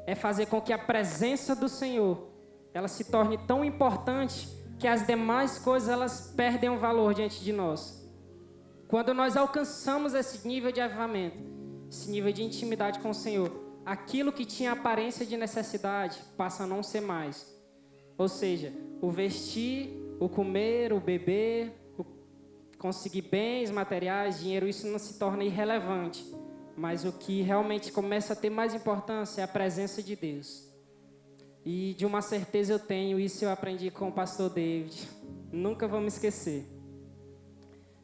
É fazer com que a presença do Senhor, ela se torne tão importante que as demais coisas, elas perdem o valor diante de nós. Quando nós alcançamos esse nível de avivamento, esse nível de intimidade com o Senhor, aquilo que tinha aparência de necessidade passa a não ser mais. Ou seja, o vestir, o comer, o beber, o conseguir bens materiais, dinheiro, isso não se torna irrelevante. Mas o que realmente começa a ter mais importância é a presença de Deus. E de uma certeza eu tenho, isso eu aprendi com o pastor David. Nunca vou me esquecer.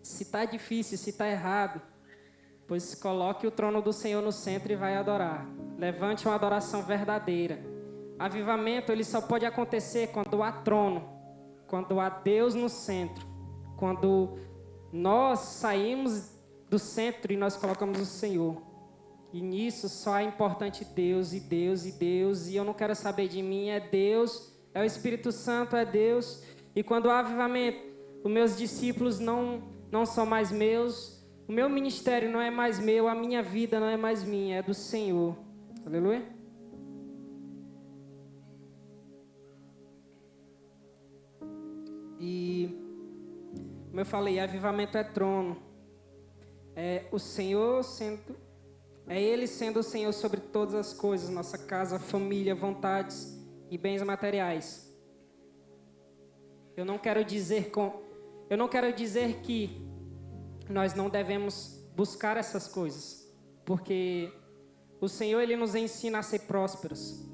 Se está difícil, se está errado, pois coloque o trono do Senhor no centro e vai adorar. Levante uma adoração verdadeira. Avivamento, ele só pode acontecer quando há trono, quando há Deus no centro, quando nós saímos do centro e nós colocamos o Senhor. E nisso só é importante Deus e Deus e Deus. E eu não quero saber de mim, é Deus, é o Espírito Santo, é Deus. E quando há avivamento, os meus discípulos não são mais meus, o meu ministério não é mais meu, a minha vida não é mais minha, é do Senhor. Aleluia. E, como eu falei, avivamento é trono. É o Senhor é Ele sendo o Senhor sobre todas as coisas, nossa casa, família, vontades e bens materiais. Eu não quero dizer que nós não devemos buscar essas coisas, porque o Senhor, Ele nos ensina a ser prósperos.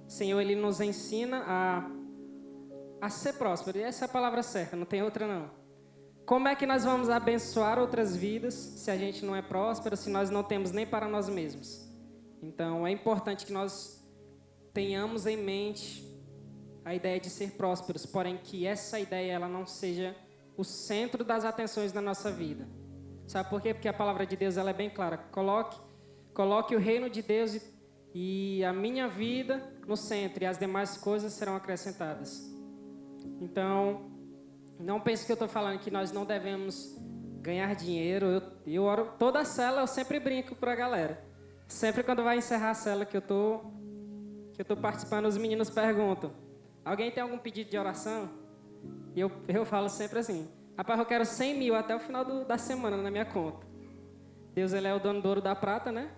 O Senhor, Ele nos ensina a ser próspero. E essa é a palavra certa, não tem outra não. Como é que nós vamos abençoar outras vidas se a gente não é próspero, se nós não temos nem para nós mesmos? Então, é importante que nós tenhamos em mente a ideia de ser prósperos, porém que essa ideia ela não seja o centro das atenções da nossa vida. Sabe por quê? Porque a palavra de Deus ela é bem clara. Coloque o reino de Deus e a minha vida no centro, e as demais coisas serão acrescentadas. Então, não pense que eu estou falando que nós não devemos ganhar dinheiro. Eu oro, toda a cela eu sempre brinco para a galera. Sempre quando vai encerrar a cela que eu tô participando, os meninos perguntam: alguém tem algum pedido de oração? E eu falo sempre assim: rapaz, eu quero 100 mil até o final da semana na minha conta. Deus, Ele é o dono do ouro da prata, né?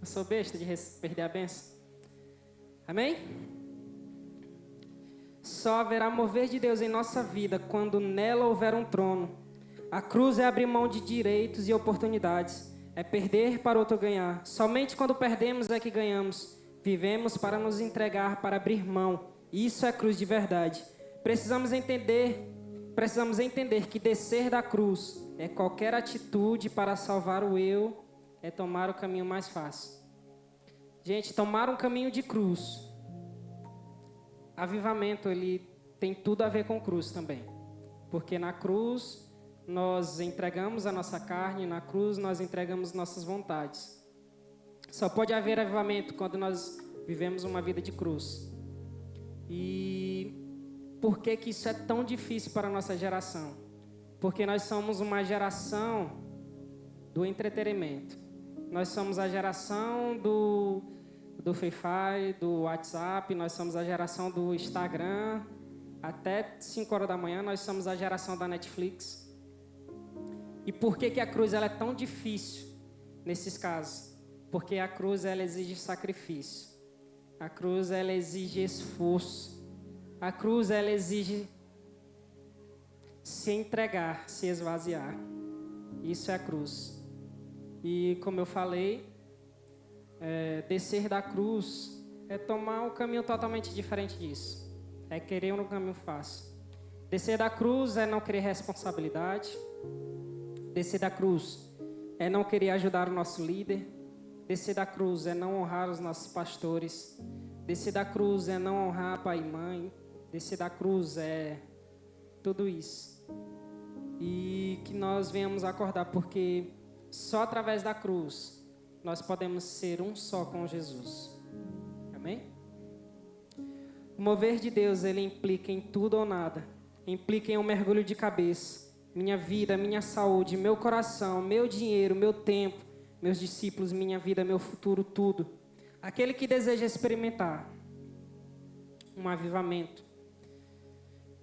Eu sou besta de perder a benção. Amém? Só haverá mover de Deus em nossa vida quando nela houver um trono. A cruz é abrir mão de direitos e oportunidades. É perder para outro ganhar. Somente quando perdemos é que ganhamos. Vivemos para nos entregar, para abrir mão. Isso é cruz de verdade. Precisamos entender que descer da cruz é qualquer atitude para salvar o eu, é tomar o caminho mais fácil. Gente, tomar um caminho de cruz. Avivamento, ele tem tudo a ver com cruz também. Porque na cruz nós entregamos a nossa carne, na cruz nós entregamos nossas vontades. Só pode haver avivamento quando nós vivemos uma vida de cruz. E por que que isso é tão difícil para a nossa geração? Porque nós somos uma geração do entretenimento. Nós somos a geração do Free Fire, do WhatsApp, nós somos a geração do Instagram. Até 5 horas da manhã nós somos a geração da Netflix. E por que que a cruz ela é tão difícil nesses casos? Porque a cruz ela exige sacrifício. A cruz ela exige esforço. A cruz ela exige se entregar, se esvaziar. Isso é a cruz. E como eu falei, descer da cruz é tomar um caminho totalmente diferente disso. É querer um caminho fácil. Descer da cruz é não querer responsabilidade. Descer da cruz é não querer ajudar o nosso líder. Descer da cruz é não honrar os nossos pastores. Descer da cruz é não honrar pai e mãe. Descer da cruz é tudo isso. E que nós venhamos acordar, porque só através da cruz nós podemos ser um só com Jesus. Amém? O mover de Deus, ele implica em tudo ou nada. Implica em um mergulho de cabeça. Minha vida, minha saúde, meu coração, meu dinheiro, meu tempo, meus discípulos, minha vida, meu futuro, tudo. Aquele que deseja experimentar um avivamento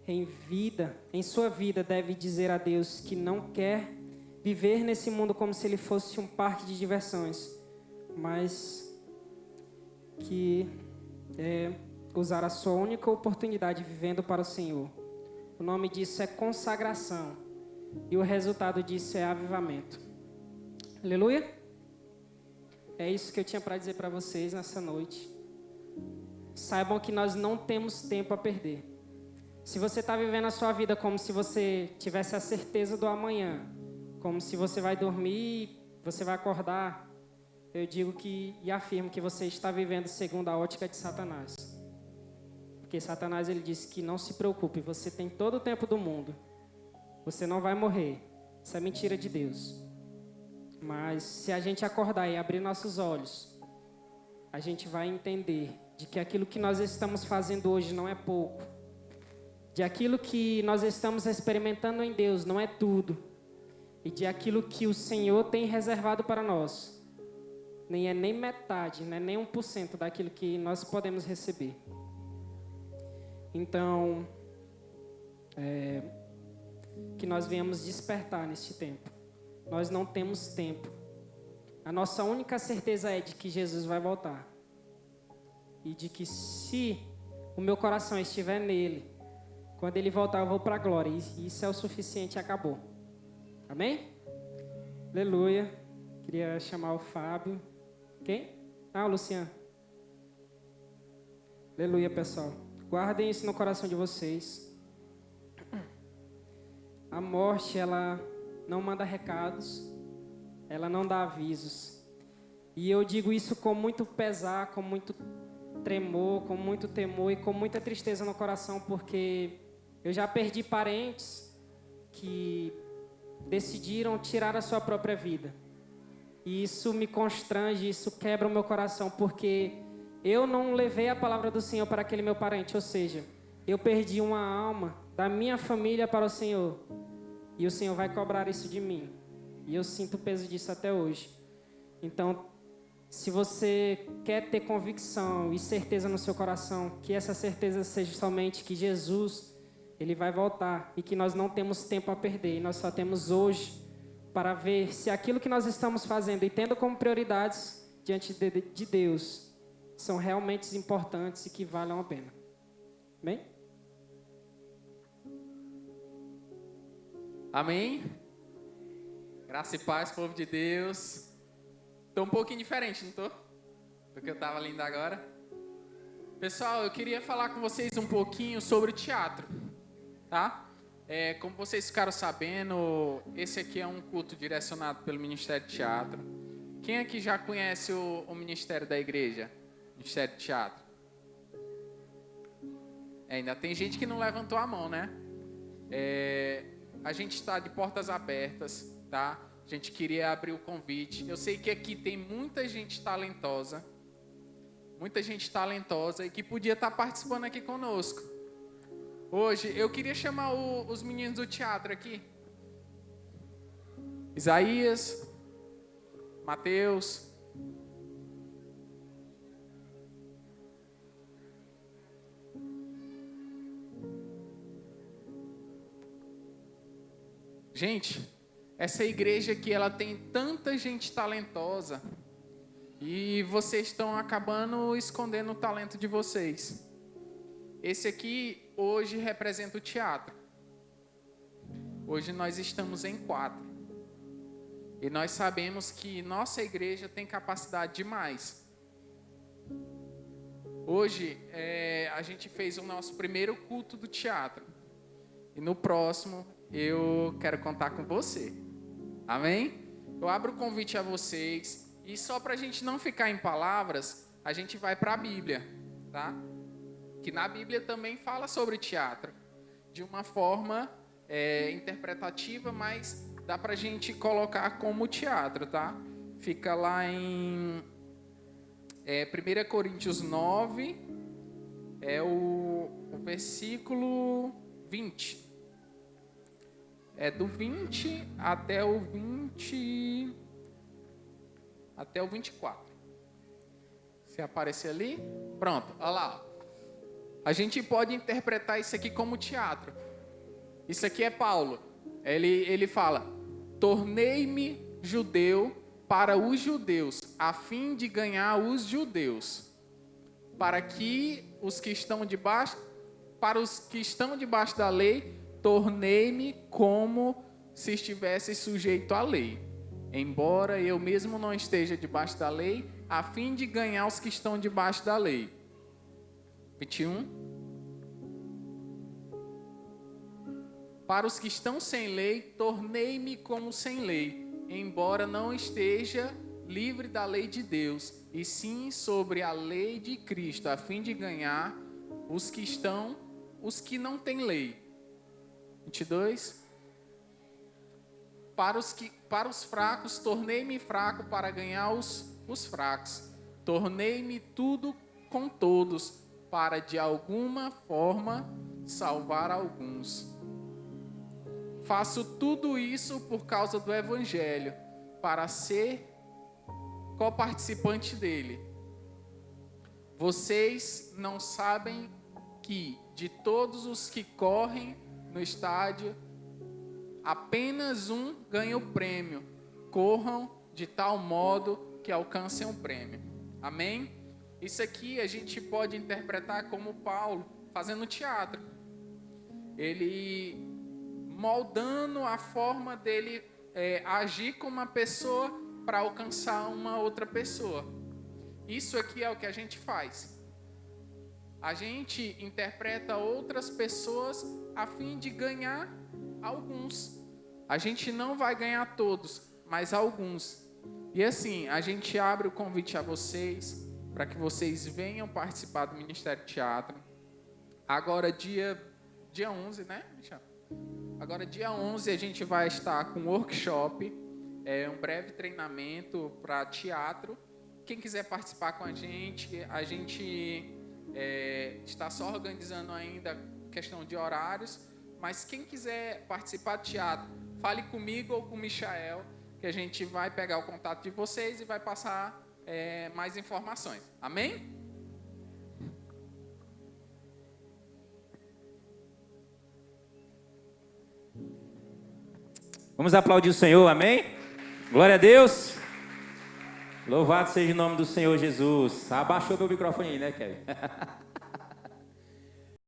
em sua vida, deve dizer a Deus que não quer viver nesse mundo como se ele fosse um parque de diversões, mas que usar a sua única oportunidade vivendo para o Senhor. O nome disso é consagração e o resultado disso é avivamento. Aleluia? É isso que eu tinha para dizer para vocês nessa noite. Saibam que nós não temos tempo a perder. Se você está vivendo a sua vida como se você tivesse a certeza do amanhã, como se você vai dormir, você vai acordar, eu digo e afirmo que você está vivendo segundo a ótica de Satanás. Porque Satanás, ele disse que não se preocupe, você tem todo o tempo do mundo. Você não vai morrer. Isso é mentira de Deus. Mas se a gente acordar e abrir nossos olhos, a gente vai entender de que aquilo que nós estamos fazendo hoje não é pouco. De aquilo que nós estamos experimentando em Deus não é tudo. E de aquilo que o Senhor tem reservado para nós, nem é nem metade, não é nem 1% daquilo que nós podemos receber. Então, que nós venhamos despertar neste tempo. Nós não temos tempo. A nossa única certeza é de que Jesus vai voltar. E de que se o meu coração estiver nele, Quando Ele voltar, eu vou para a glória. E isso é o suficiente e acabou. Amém? Aleluia. Queria chamar o Fábio. Quem? Ah, o Luciano. Aleluia, pessoal. Guardem isso no coração de vocês. A morte, ela não manda recados. Ela não dá avisos. E eu digo isso com muito pesar, com muito tremor, com muito temor e com muita tristeza no coração, porque eu já perdi parentes que decidiram tirar a sua própria vida. E isso me constrange, isso quebra o meu coração, porque eu não levei a palavra do Senhor para aquele meu parente, ou seja, eu perdi uma alma da minha família para o Senhor. E o Senhor vai cobrar isso de mim. E eu sinto o peso disso até hoje. Então, se você quer ter convicção e certeza no seu coração, que essa certeza seja somente que Jesus, Ele vai voltar e que nós não temos tempo a perder, e nós só temos hoje para ver se aquilo que nós estamos fazendo e tendo como prioridades diante de Deus são realmente importantes e que valem a pena. Amém? Amém? Graça e paz, povo de Deus. Tô um pouquinho diferente, não tô? Do que eu tava lendo agora. Pessoal, eu queria falar com vocês um pouquinho sobre teatro, tá? Como vocês ficaram sabendo, esse aqui é um culto direcionado pelo Ministério de Teatro. Quem aqui já conhece o Ministério da Igreja? Ministério de Teatro? Ainda tem gente que não levantou a mão, né? A gente está de portas abertas, tá? A gente queria abrir o convite. Eu sei que aqui tem muita gente talentosa e que podia estar participando aqui conosco. Hoje, eu queria chamar os meninos do teatro aqui. Isaías, Mateus. Gente, essa igreja aqui, ela tem tanta gente talentosa e vocês estão acabando escondendo o talento de vocês. Esse aqui, hoje, representa o teatro. Hoje nós estamos em 4. E nós sabemos que nossa igreja tem capacidade demais. Hoje, a gente fez o nosso primeiro culto do teatro. E no próximo, eu quero contar com você. Amém? Eu abro o convite a vocês. E só para a gente não ficar em palavras, a gente vai para a Bíblia, tá? Que na Bíblia também fala sobre teatro. De uma forma interpretativa, mas dá para a gente colocar como teatro, tá? Fica lá em 1 Coríntios 9, o versículo 20. Do 20 até o 24. Se aparecer ali, pronto, olha lá. A gente pode interpretar isso aqui como teatro. Isso aqui é Paulo. Ele fala: tornei-me judeu para os judeus, a fim de ganhar os judeus, para os que estão debaixo da lei, tornei-me como se estivesse sujeito à lei, embora eu mesmo não esteja debaixo da lei, a fim de ganhar os que estão debaixo da lei. 21. Para os que estão sem lei, tornei-me como sem lei, embora não esteja livre da lei de Deus, e sim sobre a lei de Cristo, a fim de ganhar os que não têm lei. 22. Para os fracos, tornei-me fraco para ganhar os fracos. Tornei-me tudo com todos, para de alguma forma salvar alguns. Faço tudo isso por causa do Evangelho, para ser coparticipante dele. Vocês não sabem que de todos os que correm no estádio, apenas um ganha o prêmio. Corram de tal modo que alcancem o prêmio. Amém? Isso aqui a gente pode interpretar como Paulo fazendo teatro. ele moldando a forma dele agir com uma pessoa para alcançar uma outra pessoa. Isso aqui é o que a gente faz. A gente interpreta outras pessoas a fim de ganhar alguns. A gente não vai ganhar todos, mas alguns. E assim, a gente abre o convite a vocês, para que vocês venham participar do Ministério de Teatro. Agora, dia 11, né, Michel? Agora, dia 11, a gente vai estar com um workshop, um breve treinamento para teatro. Quem quiser participar com a gente está só organizando ainda questão de horários, mas quem quiser participar de teatro, fale comigo ou com o Michael, que a gente vai pegar o contato de vocês e vai passar mais informações. Amém? Vamos aplaudir o Senhor, amém? Glória a Deus. Louvado seja o nome do Senhor Jesus. Abaixou meu microfone aí, né, Kevin?